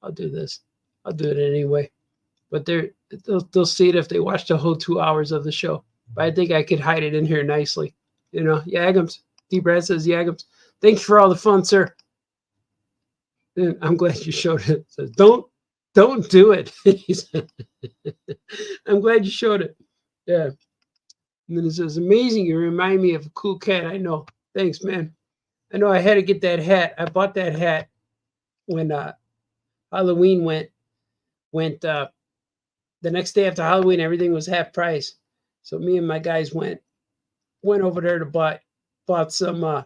I'll do this. I'll do it anyway. But they'll see it if they watch the whole 2 hours of the show. But I think I could hide it in here nicely. You know, Yagams. D-Brad says Yagams. Thanks for all the fun, sir. And I'm glad you showed it. Says, don't do it. He said, I'm glad you showed it. Yeah. And then it says, amazing. You remind me of a cool cat. I know. Thanks, man. I know I had to get that hat. I bought that hat when Halloween went the next day after Halloween, everything was half price. So me and my guys went over there to bought some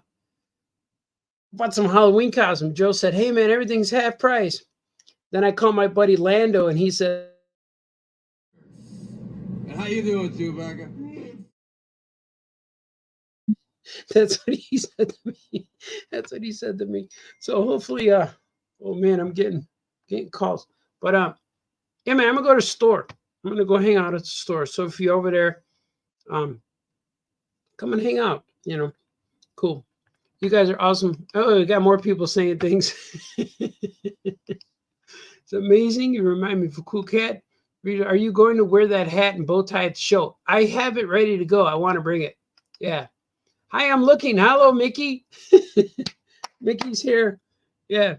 Halloween costume. Joe said, hey man, everything's half price. Then I called my buddy Lando and he said, How you doing, Chewbacca? That's what he said to me. That's what he said to me. So hopefully, oh man, I'm getting calls. But yeah, man, I'm gonna go to the store. I'm gonna go hang out at the store. So if you're over there, come and hang out. You know, cool. You guys are awesome. Oh, we got more people saying things. It's amazing. You remind me of a cool cat. Rita, are you going to wear that hat and bow tie at the show? I have it ready to go. I want to bring it. Yeah. Hi, I'm looking. Hello, Mickey. Mickey's here. Yeah.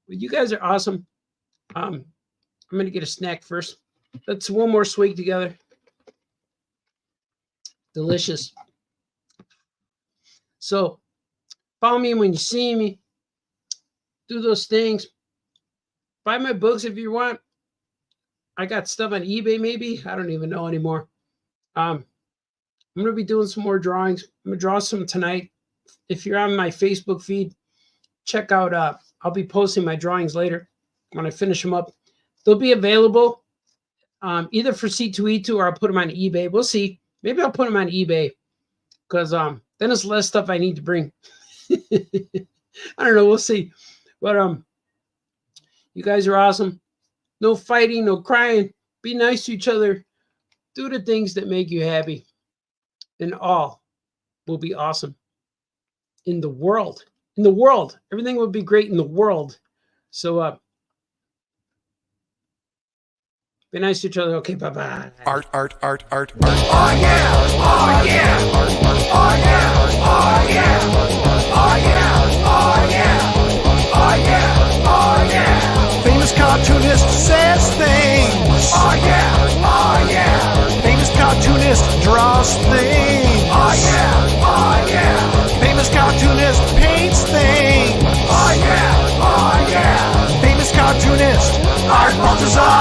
Well, you guys are awesome. I'm going to get a snack first. Let's one more swig together. Delicious. So follow me when you see me. Do those things. Buy my books if you want. I got stuff on eBay maybe. I don't even know anymore. I'm going to be doing some more drawings. I'm going to draw some tonight. If you're on my Facebook feed, check out, I'll be posting my drawings later when I finish them up. They'll be available either for C2E2 or I'll put them on eBay. We'll see. Maybe I'll put them on eBay because then it's less stuff I need to bring. I don't know. We'll see. But you guys are awesome. No fighting, no crying. Be nice to each other. Do the things that make you happy. And all will be awesome in the world. In the world. Everything will be great in the world. So be nice to each other. Okay, bye-bye. Art. Oh yeah! Oh yeah! Oh yeah! Oh yeah! Oh yeah! Oh yeah! Oh yeah! Oh yeah! Famous cartoonist says things. Oh yeah! Oh yeah! Famous cartoonist draws things. Oh yeah! Oh yeah! Famous cartoonist paints things. Oh yeah! Oh yeah! Famous cartoonist Art Baltazar!